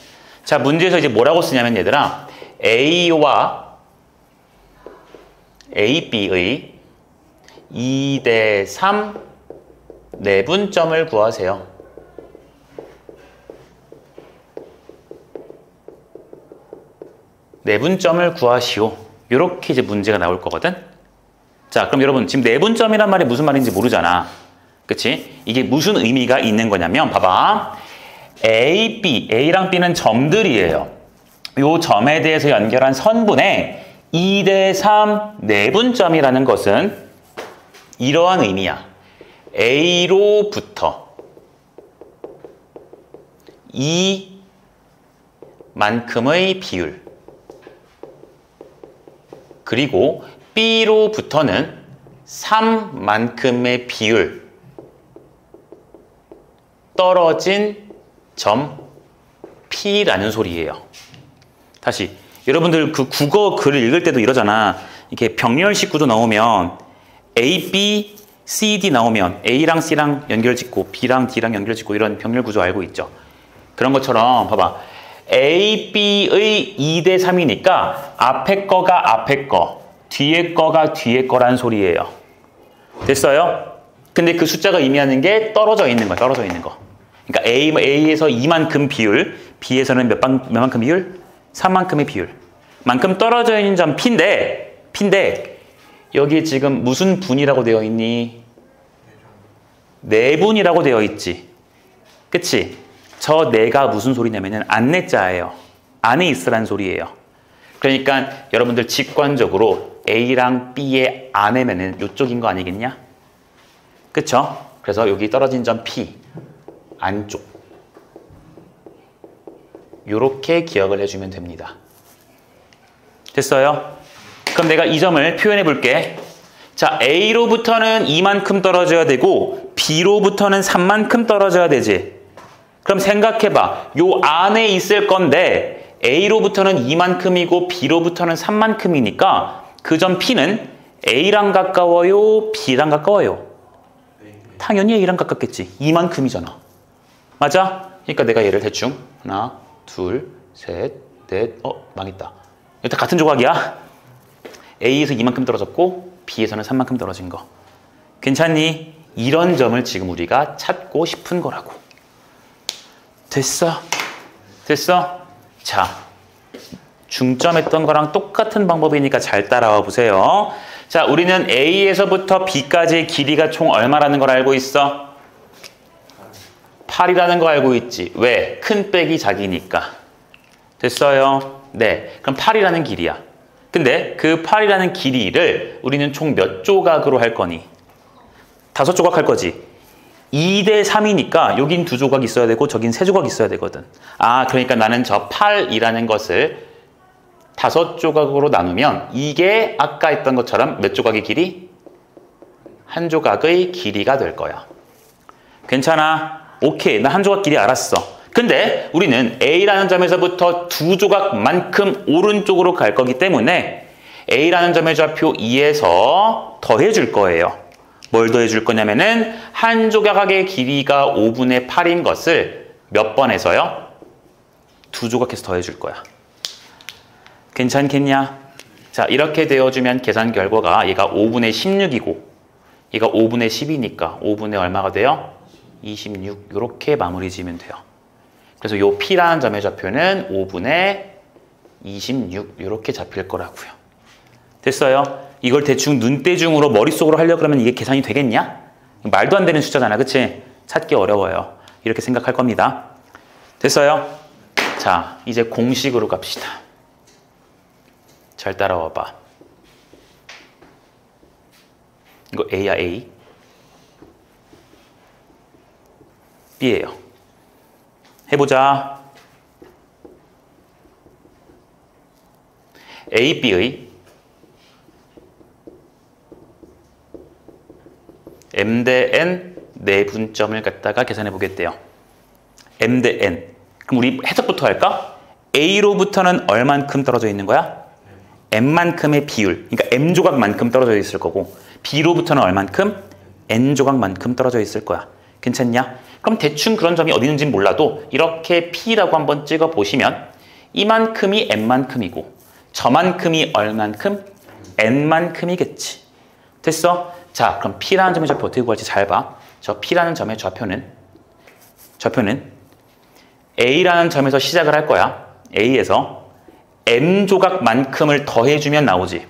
자, 문제에서 이제 뭐라고 쓰냐면 얘들아, A와 AB의 2대3 내분점을 구하세요. 내분점을 구하시오. 이렇게 이제 문제가 나올 거거든. 자, 그럼 여러분 지금 내분점이란 말이 무슨 말인지 모르잖아. 그치? 이게 무슨 의미가 있는 거냐면 봐봐. A, B, A랑 B는 점들이에요. 이 점에 대해서 연결한 선분의 2대3 내분점이라는 것은 이러한 의미야. A로부터 이만큼의 비율, 그리고 B로부터는 3만큼의 비율 떨어진 점 P라는 소리예요. 다시, 여러분들 그 국어 글을 읽을 때도 이러잖아. 이렇게 병렬식 구도 나오면 A, B, C, D 나오면 A랑 C랑 연결 짓고 B랑 D랑 연결 짓고 이런 병렬 구조 알고 있죠. 그런 것처럼 봐봐. A, B의 2대3이니까 앞에 거가 앞에 거, 뒤에 거가 뒤에 거란 소리예요. 됐어요? 근데 그 숫자가 의미하는 게 떨어져 있는 거야. 떨어져 있는 거. 그러니까 A에서 이만큼 비율, B에서는 몇만큼 비율? 3만큼의 비율. 만큼 떨어져 있는 점 P인데 여기 지금 무슨 분이라고 되어 있니? 내분이라고 되어 있지. 그치? 저 내가 무슨 소리냐면은 안내자예요. 안에 있으란 소리예요. 그러니까 여러분들 직관적으로 A랑 B의 안에면은 이쪽인 거 아니겠냐? 그쵸? 그래서 여기 떨어진 점 P 안쪽 요렇게 기억을 해주면 됩니다. 됐어요? 그럼 내가 이 점을 표현해 볼게. 자, A로부터는 이만큼 떨어져야 되고 B로부터는 3만큼 떨어져야 되지. 그럼 생각해봐. 요 안에 있을 건데 A로부터는 이만큼이고 B로부터는 3만큼이니까 그 점 P는 A랑 가까워요? B랑 가까워요? 당연히 A랑 가깝겠지. 이만큼이잖아. 맞아? 그러니까 내가 얘를 대충 하나, 둘, 셋, 넷, 망했다. 이거 다 같은 조각이야. A에서 이만큼 떨어졌고 B에서는 3만큼 떨어진 거. 괜찮니? 이런 점을 지금 우리가 찾고 싶은 거라고. 됐어? 됐어? 자, 중점했던 거랑 똑같은 방법이니까 잘 따라와 보세요. 자, 우리는 A에서부터 B까지의 길이가 총 얼마라는 걸 알고 있어? 8이라는 거 알고 있지. 왜? 큰 빼기 작이니까. 됐어요? 네. 그럼 8이라는 길이야. 근데 그 8이라는 길이를 우리는 총 몇 조각으로 할 거니? 5조각 할 거지. 2대3이니까 여긴 2조각 있어야 되고 저긴 3조각 있어야 되거든. 그러니까 나는 저 8이라는 것을 5조각으로 나누면 이게 아까 했던 것처럼 몇 조각의 길이? 1조각의 길이가 될 거야. 괜찮아? 오케이. 나 1조각 길이 알았어. 근데 우리는 A라는 점에서부터 2조각만큼 오른쪽으로 갈 거기 때문에 A라는 점의 좌표 2에서 더해줄 거예요. 뭘 더해줄 거냐면은 1조각의 길이가 5분의 8인 것을 몇 번 해서요? 2조각해서 더해줄 거야. 괜찮겠냐? 자, 이렇게 되어주면 계산 결과가 얘가 5분의 16이고 얘가 5분의 10이니까 5분의 얼마가 돼요? 26 이렇게 마무리 지으면 돼요. 그래서 요 P라는 점의 좌표는 5분의 26 이렇게 잡힐 거라고요. 됐어요? 이걸 대충 눈대중으로 머릿속으로 하려고 그러면 이게 계산이 되겠냐? 말도 안 되는 숫자잖아. 그치? 찾기 어려워요. 이렇게 생각할 겁니다. 됐어요? 자, 이제 공식으로 갑시다. 잘 따라와 봐. 이거 A야, A. B예요. 해보자. A, B의 M 대 N 내분점을 갖다가 계산해 보겠대요. m 대 n. 그럼 우리 해석부터 할까? A로부터는 얼만큼 떨어져 있는 거야? M만큼의 비율. 그러니까 M조각만큼 떨어져 있을 거고 B로부터는 얼만큼? N조각만큼 떨어져 있을 거야. 괜찮냐? 그럼 대충 그런 점이 어디 있는지 몰라도 이렇게 P라고 한번 찍어 보시면 이만큼이 M만큼이고 저만큼이 얼만큼? N만큼이겠지. 됐어? 자, 그럼 P라는 점의 좌표 어떻게 구할지 잘 봐. 저 P라는 점의 좌표는 A라는 점에서 시작을 할 거야. A에서 M조각만큼을 더해주면 나오지.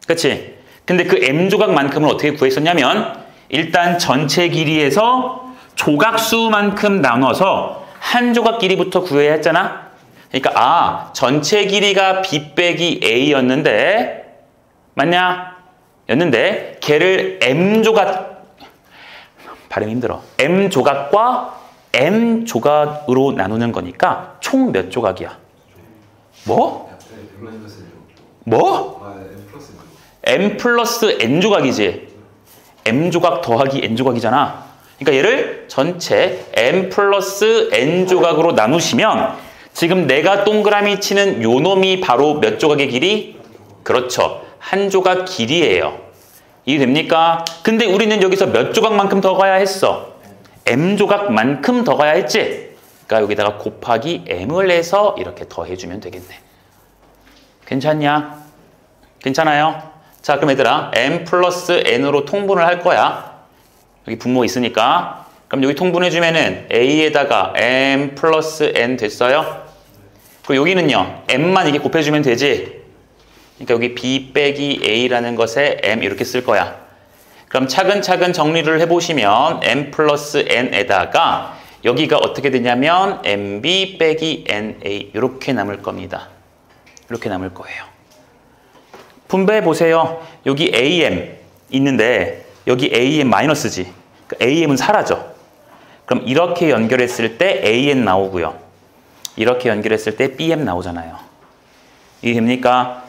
그치? 근데 그 M조각만큼을 어떻게 구했었냐면 일단 전체 길이에서 조각수만큼 나눠서 한 조각 길이부터 구해야 했잖아. 그러니까 전체 길이가 B 빼기 A였는데 맞냐? 였는데 걔를 M조각 발음이 힘들어. M조각과 M조각으로 나누는 거니까 총 몇 조각이야? 뭐? 뭐? M 플러스 N조각이지. M조각 더하기 N조각이잖아. 그러니까 얘를 전체 M 플러스 N조각으로 나누시면 지금 내가 동그라미 치는 요 놈이 바로 몇 조각의 길이? 그렇죠. 한 조각 길이에요. 이해됩니까? 근데 우리는 여기서 몇 조각만큼 더 가야 했어? M조각만큼 더 가야 했지? 그러니까 여기다가 곱하기 M을 해서 이렇게 더해주면 되겠네. 괜찮냐? 괜찮아요? 자, 그럼 얘들아 M 플러스 N으로 통분을 할 거야. 여기 분모 있으니까. 그럼 여기 통분해주면은 A에다가 M 플러스 N 됐어요? 그리고 여기는요 M만 이렇게 곱해주면 되지. 그러니까 여기 B 빼기 A라는 것에 M 이렇게 쓸 거야. 그럼 차근차근 정리를 해보시면 M 플러스 N에다가 여기가 어떻게 되냐면 MB 빼기 NA 이렇게 남을 겁니다. 이렇게 남을 거예요. 분배해 보세요. 여기 AM 있는데 여기 AM 마이너스지. 그러니까 AM은 사라져. 그럼 이렇게 연결했을 때 AN 나오고요. 이렇게 연결했을 때 BM 나오잖아요. 이해됩니까?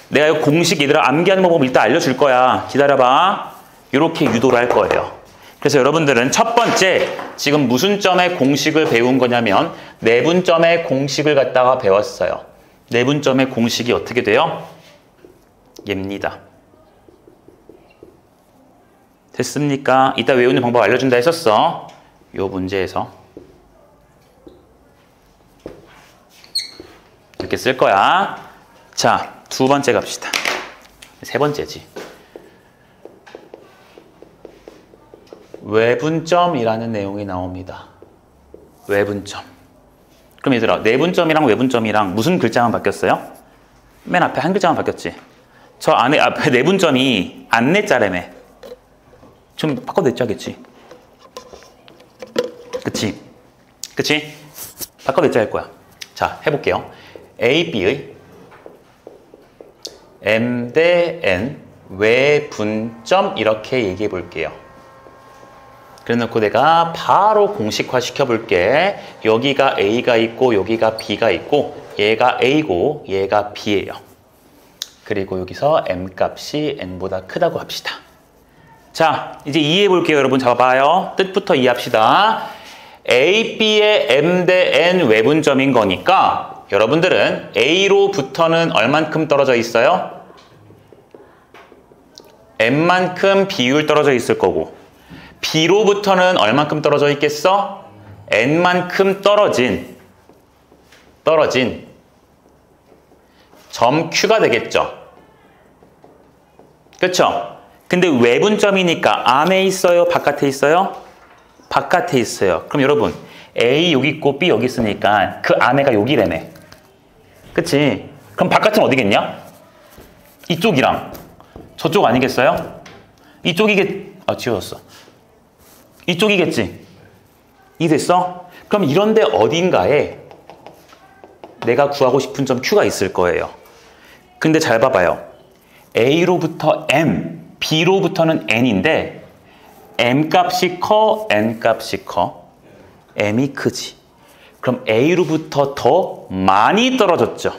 내가 이 공식 얘들아 암기하는 방법 일단 알려줄 거야. 기다려봐. 이렇게 유도를 할 거예요. 그래서 여러분들은 첫 번째 지금 무슨 점의 공식을 배운 거냐면 내분점의 공식을 갖다가 배웠어요. 내분점의 공식이 어떻게 돼요? 얘입니다. 됐습니까? 이따 외우는 방법 알려준다 했었어. 요 문제에서 이렇게 쓸 거야. 자, 두 번째 갑시다. 세 번째지. 외분점이라는 내용이 나옵니다. 외분점. 그럼 얘들아, 내분점이랑 외분점이랑 무슨 글자만 바뀌었어요? 맨 앞에 한 글자만 바뀌었지. 저 안에 앞에 내분점이 안내자라며. 좀 바꿔도 냈자겠지. 그치? 그치? 바꿔도 냈자 할 거야. 자, 해볼게요. A, B의 M 대 N 외분점 이렇게 얘기해 볼게요. 그래 놓고 내가 바로 공식화 시켜볼게. 여기가 A가 있고 여기가 B가 있고 얘가 A고 얘가 B예요. 그리고 여기서 M 값이 N보다 크다고 합시다. 자, 이제 이해해 볼게요. 여러분 잡아봐요. 뜻부터 이해합시다. A, B의 M 대 N 외분점인 거니까 여러분들은 A로부터는 얼만큼 떨어져 있어요? N만큼 비율 떨어져 있을 거고 B로부터는 얼만큼 떨어져 있겠어? N만큼 떨어진 점 Q가 되겠죠. 그렇죠? 근데 외분점이니까 안에 있어요? 바깥에 있어요? 바깥에 있어요. 그럼 여러분 A 여기 있고 B 여기 있으니까 그 안에가 여기라며. 그치? 그럼 바깥은 어디겠냐? 이쪽이랑 저쪽 아니겠어요? 지워졌어. 이쪽이겠지? 이해됐어? 그럼 이런데 어딘가에 내가 구하고 싶은 점 Q가 있을 거예요. 근데 잘 봐봐요. A로부터 M, B로부터는 N인데 M 값이 커, N 값이 커? M이 크지. 그럼 A로부터 더 많이 떨어졌죠.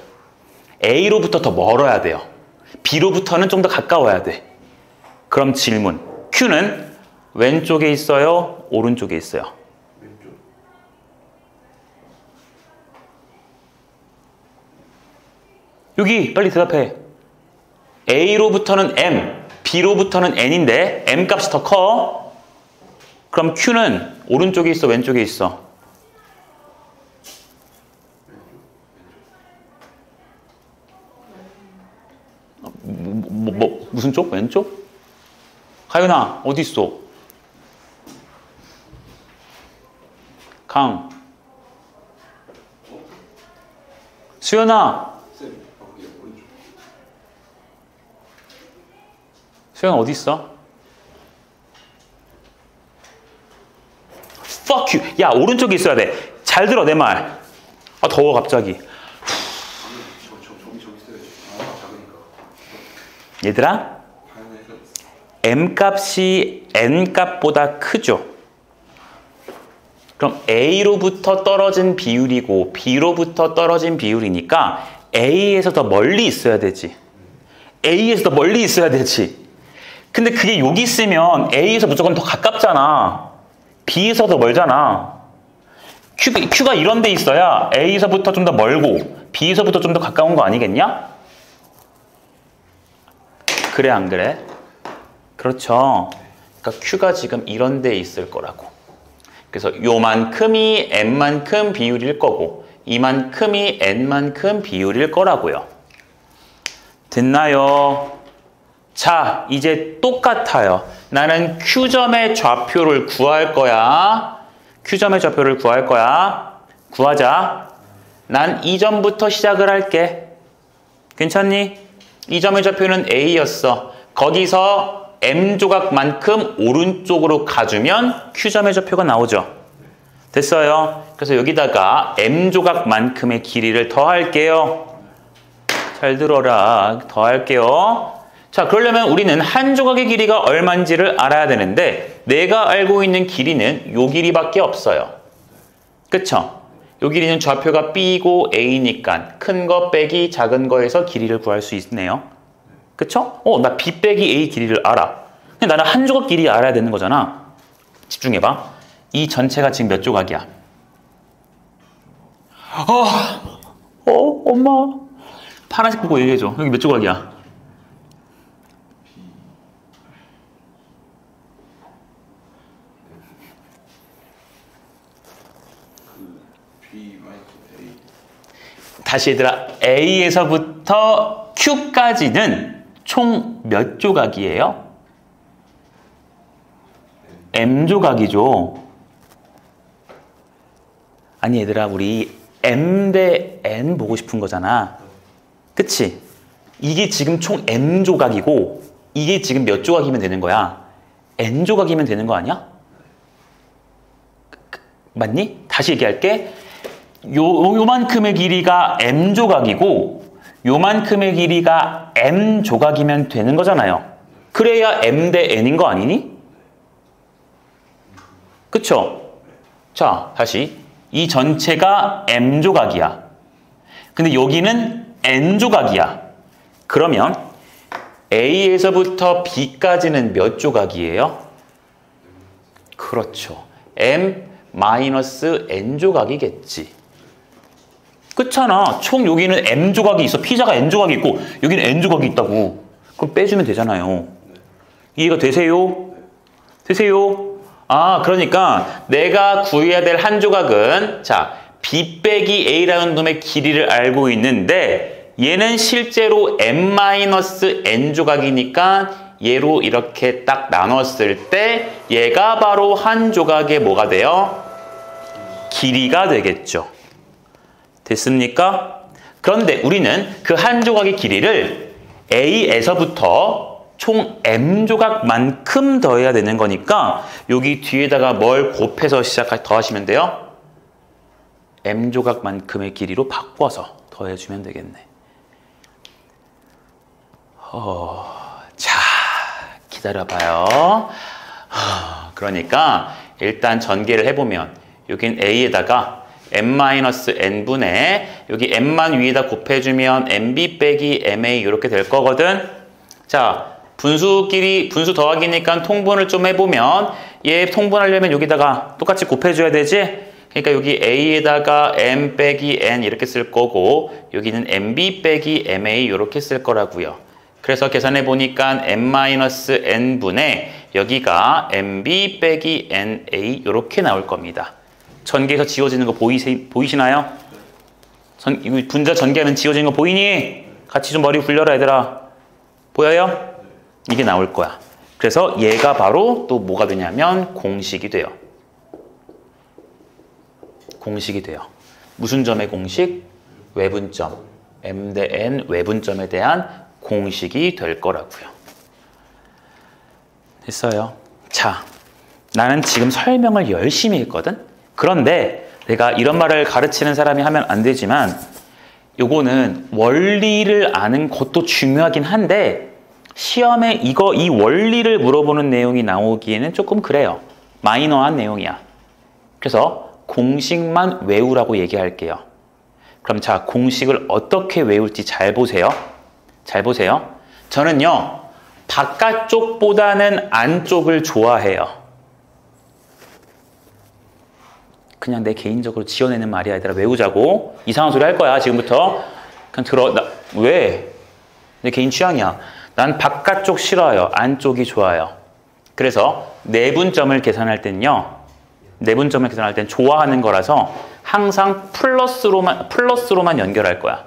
A로부터 더 멀어야 돼요. B로부터는 좀 더 가까워야 돼. 그럼 질문. Q는 왼쪽에 있어요? 오른쪽에 있어요? 왼쪽. 여기 빨리 대답해. A로부터는 M, B로부터는 N인데 M 값이 더 커. 그럼 Q는 오른쪽에 있어? 왼쪽에 있어? 무슨 쪽? 왼쪽? 가윤아 어디 있어? 강 수연아 쌤, 거기 오른쪽. 수연 어디 있어? Fuck you. 야 오른쪽에 있어야 돼. 잘 들어 내 말. 아 더워 갑자기. 저기 있어야지. 아, 작으니까. 얘들아 방향에서 M 값이 N 값보다 크죠? 그럼 A로부터 떨어진 비율이고 B로부터 떨어진 비율이니까 A에서 더 멀리 있어야 되지. A에서 더 멀리 있어야 되지. 근데 그게 여기 있으면 A에서 무조건 더 가깝잖아. B에서 더 멀잖아. Q가 이런 데 있어야 A에서부터 좀 더 멀고 B에서부터 좀 더 가까운 거 아니겠냐? 그래 안 그래? 그렇죠. 그러니까 Q가 지금 이런 데 있을 거라고. 그래서 요만큼이 N만큼 비율일 거고 이만큼이 N만큼 비율일 거라고요. 됐나요? 자, 이제 똑같아요. 나는 Q점의 좌표를 구할 거야. Q점의 좌표를 구할 거야. 구하자. 난 이 점부터 시작을 할게. 괜찮니? 이 점의 좌표는 A였어. 거기서 M조각만큼 오른쪽으로 가주면 Q점의 좌표가 나오죠. 됐어요. 그래서 여기다가 M조각만큼의 길이를 더할게요. 잘 들어라. 더할게요. 자, 그러려면 우리는 한 조각의 길이가 얼마인지를 알아야 되는데 내가 알고 있는 길이는 요 길이밖에 없어요. 그쵸? 요 길이는 좌표가 B고 A니까 큰 거 빼기 작은 거에서 길이를 구할 수 있네요. 그쵸? 나 B 빼기 A 길이를 알아. 근데 나는 한 조각 길이 알아야 되는 거잖아. 집중해봐. 이 전체가 지금 몇 조각이야? 엄마. 파란색 보고 얘기해줘. 여기 몇 조각이야? 다시 얘들아, A에서부터 Q까지는 총 몇 조각이에요? M조각이죠. 아니 얘들아, 우리 M 대 N 보고 싶은 거잖아. 그치? 이게 지금 총 M조각이고 이게 지금 몇 조각이면 되는 거야? N조각이면 되는 거 아니야? 맞니? 다시 얘기할게. 요만큼의 길이가 M조각이고 요만큼의 길이가 M조각이면 되는 거잖아요. 그래야 M 대 N인 거 아니니? 그쵸? 자, 다시. 이 전체가 M조각이야. 근데 여기는 N조각이야. 그러면 A에서부터 B까지는 몇 조각이에요? 그렇죠. M-N조각이겠지. 그렇잖아. 총 여기는 M조각이 있어. 피자가 N조각이 있고 여기는 N조각이 있다고. 그럼 빼주면 되잖아요. 이해가 되세요? 되세요? 아, 그러니까 내가 구해야 될 한 조각은 자, B 빼기 A라는 놈의 길이를 알고 있는데 얘는 실제로 M-N 조각이니까 얘로 이렇게 딱 나눴을 때 얘가 바로 한 조각의 뭐가 돼요? 길이가 되겠죠. 됐습니까? 그런데 우리는 그 한 조각의 길이를 A에서부터 총 M조각만큼 더해야 되는 거니까 여기 뒤에다가 뭘 곱해서 더하시면 돼요? M조각만큼의 길이로 바꿔서 더해주면 되겠네. 자, 기다려봐요. 그러니까 일단 전개를 해보면 여긴 A에다가 M-N분의 여기 M만 위에다 곱해주면 MB 빼기 MA 이렇게 될 거거든. 자, 분수끼리 분수 더하기니까 통분을 좀 해보면 얘 통분하려면 여기다가 똑같이 곱해줘야 되지? 그러니까 여기 a에다가 m 빼기 n 이렇게 쓸 거고 여기는 mb 빼기 ma 이렇게 쓸 거라고요. 그래서 계산해 보니까 m-n분의 여기가 mb 빼기 na 이렇게 나올 겁니다. 전개해서 지워지는 거 보이시나요? 이거 분자 전개하면 지워지는 거 보이니? 같이 좀 머리 굴려라 얘들아. 보여요? 이게 나올 거야. 그래서 얘가 바로 또 뭐가 되냐면 공식이 돼요. 공식이 돼요. 무슨 점의 공식? 외분점. m 대 n 외분점에 대한 공식이 될 거라고요. 됐어요. 자, 나는 지금 설명을 열심히 했거든? 그런데 내가 이런 말을 가르치는 사람이 하면 안 되지만 요거는 원리를 아는 것도 중요하긴 한데 시험에 이 원리를 물어보는 내용이 나오기에는 조금 그래요. 마이너한 내용이야. 그래서 공식만 외우라고 얘기할게요. 그럼 자, 공식을 어떻게 외울지 잘 보세요. 잘 보세요. 저는요, 바깥쪽보다는 안쪽을 좋아해요. 그냥 내 개인적으로 지어내는 말이야. 얘들아, 외우자고. 이상한 소리 할 거야, 지금부터. 그냥 들어. 왜? 내 개인 취향이야. 난 바깥쪽 싫어요. 안쪽이 좋아요. 그래서 내분점을 계산할 땐요, 내분점을 계산할 땐 좋아하는 거라서 항상 플러스로만 연결할 거야.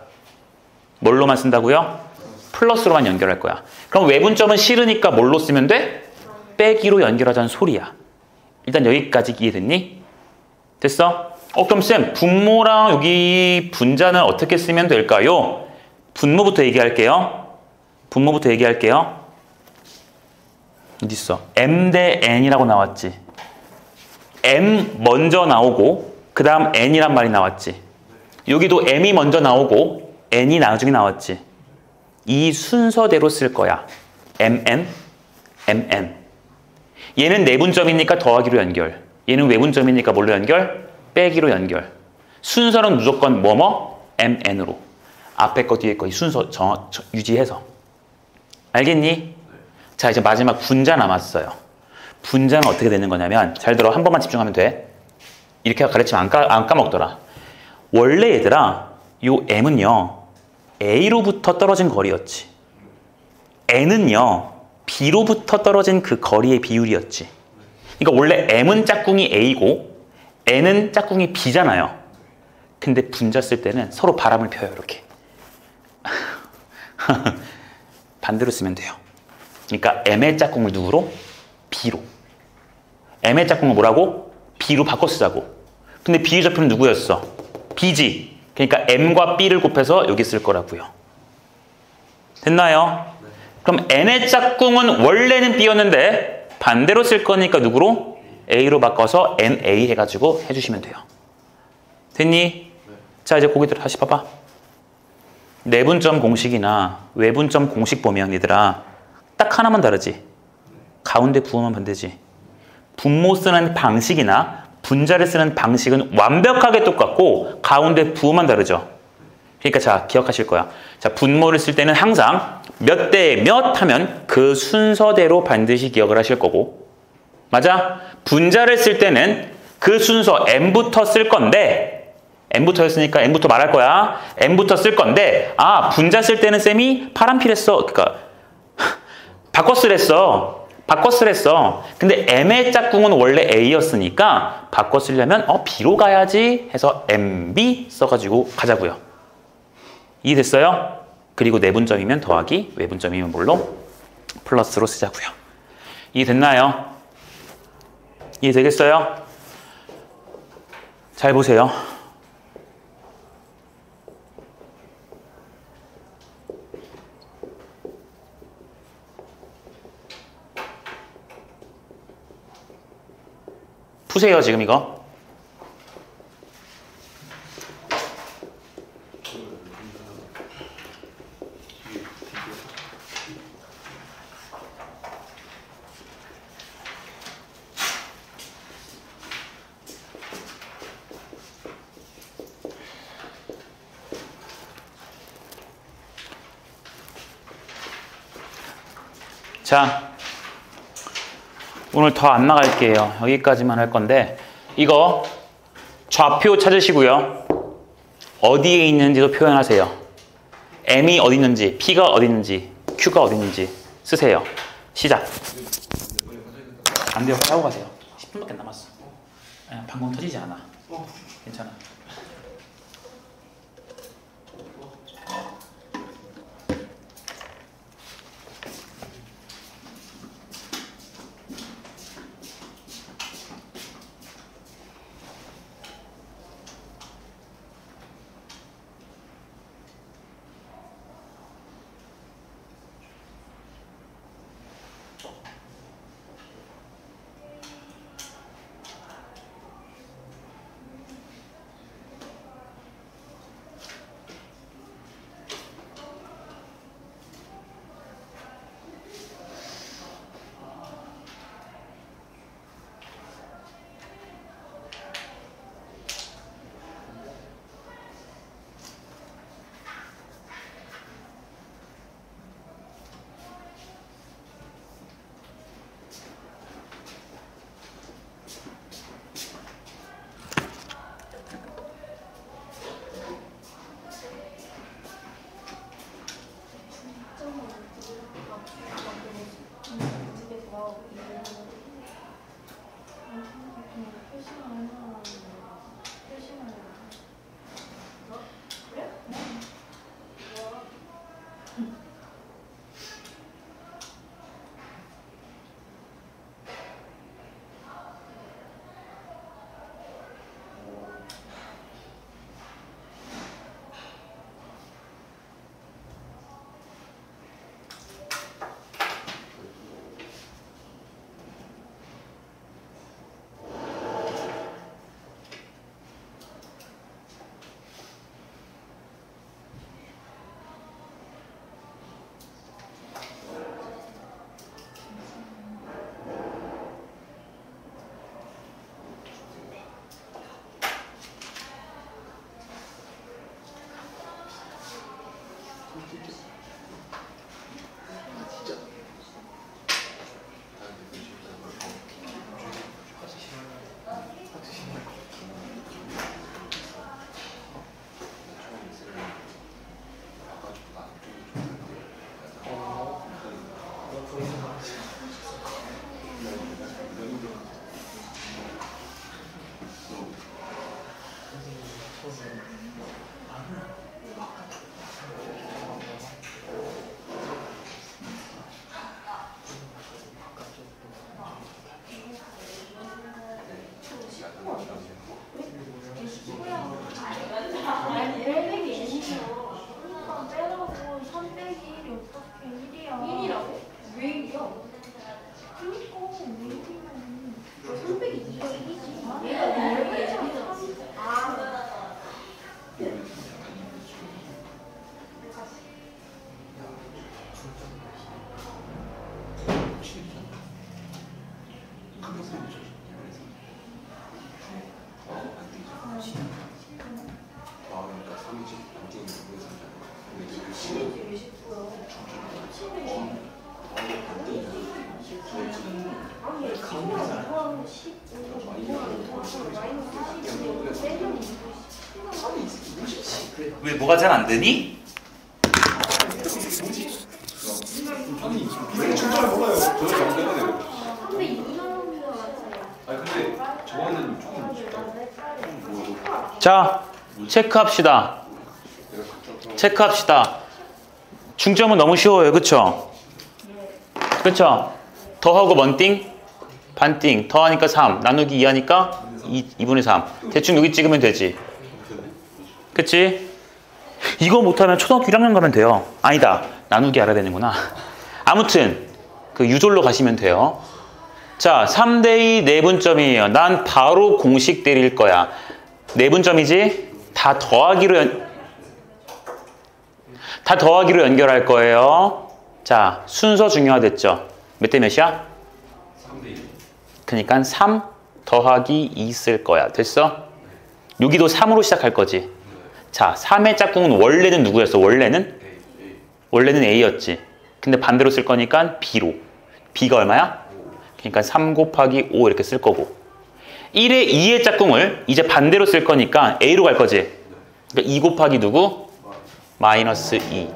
뭘로만 쓴다고요? 플러스로만 연결할 거야. 그럼 외분점은 싫으니까 뭘로 쓰면 돼? 빼기로 연결하자는 소리야. 일단 여기까지 이해됐니? 됐어? 그럼 쌤, 분모랑 여기 분자는 어떻게 쓰면 될까요? 분모부터 얘기할게요. 분모부터 얘기할게요. 어디 있어? m 대 n이라고 나왔지. m 먼저 나오고 그 다음 n이란 말이 나왔지. 여기도 m이 먼저 나오고 n이 나중에 나왔지. 이 순서대로 쓸 거야. mn, mn. 얘는 내분점이니까 더하기로 연결. 얘는 외분점이니까 뭘로 연결? 빼기로 연결. 순서는 무조건 뭐뭐? mn으로. 앞에 거 뒤에 거 이 순서 유지해서. 알겠니? 자, 이제 마지막 분자 남았어요. 분자는 어떻게 되는 거냐면 잘 들어. 한 번만 집중하면 돼. 이렇게 가르치면 안 까먹더라. 원래 얘들아, 요 m은요 a로부터 떨어진 거리였지. n은요 b로부터 떨어진 그 거리의 비율이었지. 그러니까 원래 m은 짝꿍이 a고 n은 짝꿍이 b잖아요. 근데 분자 쓸 때는 서로 바람을 펴요. 이렇게. 반대로 쓰면 돼요. 그러니까 m의 짝꿍을 누구로? b로. m의 짝꿍을 뭐라고? b로 바꿔 쓰자고. 근데 b의 좌표는 누구였어? b지. 그러니까 m과 b를 곱해서 여기 쓸 거라고요. 됐나요? 그럼 n의 짝꿍은 원래는 b였는데 반대로 쓸 거니까 누구로? a로 바꿔서 na 해가지고 해주시면 돼요. 됐니? 자, 이제 거기 다시 봐봐. 내분점 공식이나 외분점 공식 보면 얘들아 딱 하나만 다르지. 가운데 부호만 반대지. 분모 쓰는 방식이나 분자를 쓰는 방식은 완벽하게 똑같고 가운데 부호만 다르죠. 그러니까 자, 기억하실 거야. 자, 분모를 쓸 때는 항상 몇 대 몇 하면 그 순서대로 반드시 기억을 하실 거고, 맞아? 분자를 쓸 때는 그 순서 m부터 쓸 건데, m부터 했으니까 m부터 말할 거야. m부터 쓸 건데, 아, 분자 쓸 때는 쌤이 파란필했어. 그러니까 바꿔 쓰랬어. 근데 m의 짝꿍은 원래 a였으니까 바꿔 쓰려면 b로 가야지 해서 mb 써가지고 가자고요. 이해됐어요? 그리고 내분점이면 더하기, 외분점이면 뭘로? 플러스로 쓰자고요. 이해됐나요? 이해되겠어요? 잘 보세요. 푸세요, 지금 이거. 자, 오늘 더 안 나갈게요. 여기까지만 할 건데 이거 좌표 찾으시고요. 어디에 있는지도 표현하세요. M이 어디 있는지, P가 어디 있는지, Q가 어디 있는지 쓰세요. 시작. 안 돼요. 하고 가세요. 10분밖에 안 남았어. 방금 터지지 않아. 괜찮아. 아니, 빼기 1이요. 빼라고 3 빼기 1이 어떻게 1이야? 1이라고? 왜 1이야? 그니까 왜 1이냐고. 3 빼기 2가 1이지. 얘가 왜 빼지? 아. 왜 뭐가 잘 안 되니? 이게 진짜 몰라요. 저는 잘 되거든요. 근데 이 사람인 것 같아요. 아니 근데 저거는 조금 쉽다. 자, 체크합시다. 체크합시다. 중점은 너무 쉬워요. 그쵸? 그쵸? 더하고 뭔 띵? 반띵. 더하니까 3. 나누기 2하니까 2분의 3. 대충 여기 찍으면 되지. 그치? 이거 못하면 초등학교 1학년 가면 돼요. 아니다. 나누기 알아야 되는구나. 아무튼 그 유졸로 가시면 돼요. 자, 3대2 내분점이에요. 난 바로 공식 때릴 거야. 내분점이지? 다 더하기로 연결할 거예요. 자, 순서 중요하댔죠? 몇 대 몇이야? 3대1. 그러니까 3 더하기 2 쓸 거야. 됐어? 여기도 3으로 시작할 거지. 자, 3의 짝꿍은 원래는 누구였어? 원래는 A였지. 근데 반대로 쓸 거니까 B로. b가 얼마야? 그러니까 3 곱하기 5 이렇게 쓸 거고 1의 2의 짝꿍을 이제 반대로 쓸 거니까 a로 갈 거지. 그러니까 2 곱하기 누구? 마이너스 2.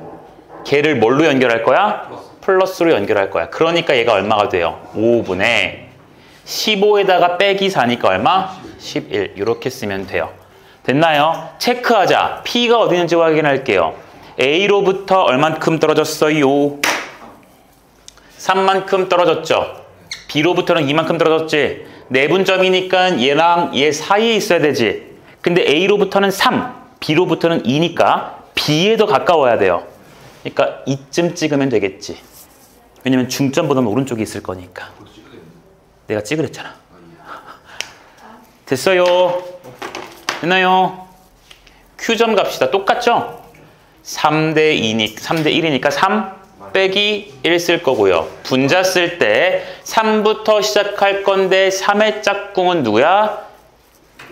걔를 뭘로 연결할 거야? 플러스로 연결할 거야. 그러니까 얘가 얼마가 돼요? 5분의 15에다가 빼기 4니까 얼마? 11. 이렇게 쓰면 돼요. 됐나요? 체크하자. P가 어디 있는지 확인할게요. A로부터 얼만큼 떨어졌어요? 3만큼 떨어졌죠? B로부터는 2만큼 떨어졌지? 내분점이니까 얘랑 얘 사이에 있어야 되지. 근데 A로부터는 3, B로부터는 2니까 B에 더 가까워야 돼요. 그러니까 이쯤 찍으면 되겠지. 왜냐면 중점보다는 오른쪽에 있을 거니까. 내가 찍으랬잖아. 됐어요. 됐나요? Q점 갑시다. 똑같죠? 3대 1이니까 3 빼기 1 쓸 거고요. 분자 쓸 때 3부터 시작할 건데 3의 짝꿍은 누구야?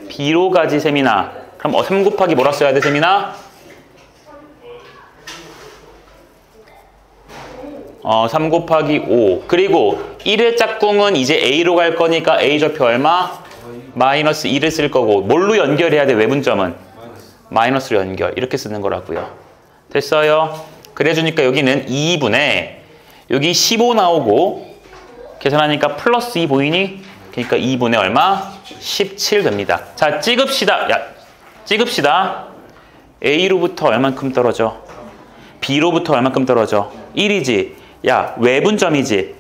B로 가지, 세민아. 그럼 3 곱하기 뭐라 써야 돼, 세민아? 3 곱하기 5. 그리고 1의 짝꿍은 이제 A로 갈 거니까 A 좌표 얼마? 마이너스 1을 쓸 거고 뭘로 연결해야 돼? 외분점은? 마이너스로 연결. 이렇게 쓰는 거라고요. 됐어요? 그래주니까 여기는 2분의 여기 15 나오고 계산하니까 플러스 2 보이니? 그러니까 2분의 얼마? 17 됩니다. 자, 찍읍시다. 야, 찍읍시다. A로부터 얼만큼 떨어져? B로부터 얼만큼 떨어져? 1이지. 야, 외분점이지.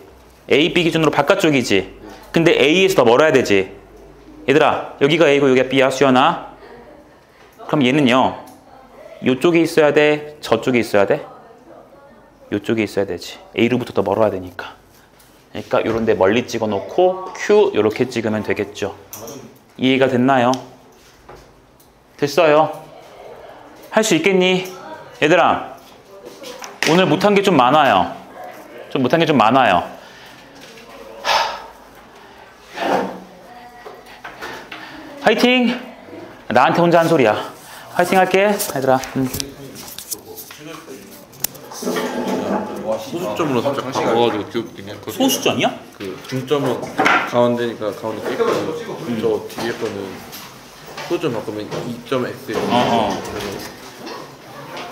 A, B 기준으로 바깥쪽이지. 근데 A에서 더 멀어야 되지. 얘들아, 여기가 A고 여기가 B야, 수연아. 그럼 얘는요. 요쪽에 있어야 돼? 저쪽에 있어야 돼? 요쪽에 있어야 되지. A로부터 더 멀어야 되니까. 그러니까 요런 데 멀리 찍어놓고 Q 요렇게 찍으면 되겠죠. 이해가 됐나요? 됐어요. 할 수 있겠니? 얘들아, 오늘 못한 게 좀 많아요. 못한 게 좀 많아요. 화이팅! 나한테 혼자 한 소리야. 화이팅 할게, 얘들아. 소수점으로 살짝 바꿔가지고 띄웠거든요. 소수점이야? 그 중점은 가운데니까 가운데 띄고 저 뒤에 거는 소수점 바꾸면 2.x예요. 그래서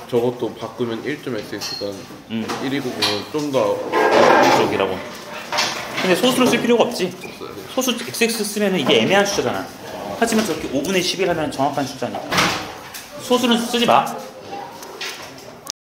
저것도 바꾸면 1.x니까 1이고 보면 좀 더 쪽이라고. 근데 소수를 쓸 필요가 없지. 소수 XX 쓰면 이게 애매한 숫자잖아. 하지만 저렇게 5분의 11 하면 정확한 숫자니까. 소수는 쓰지 마.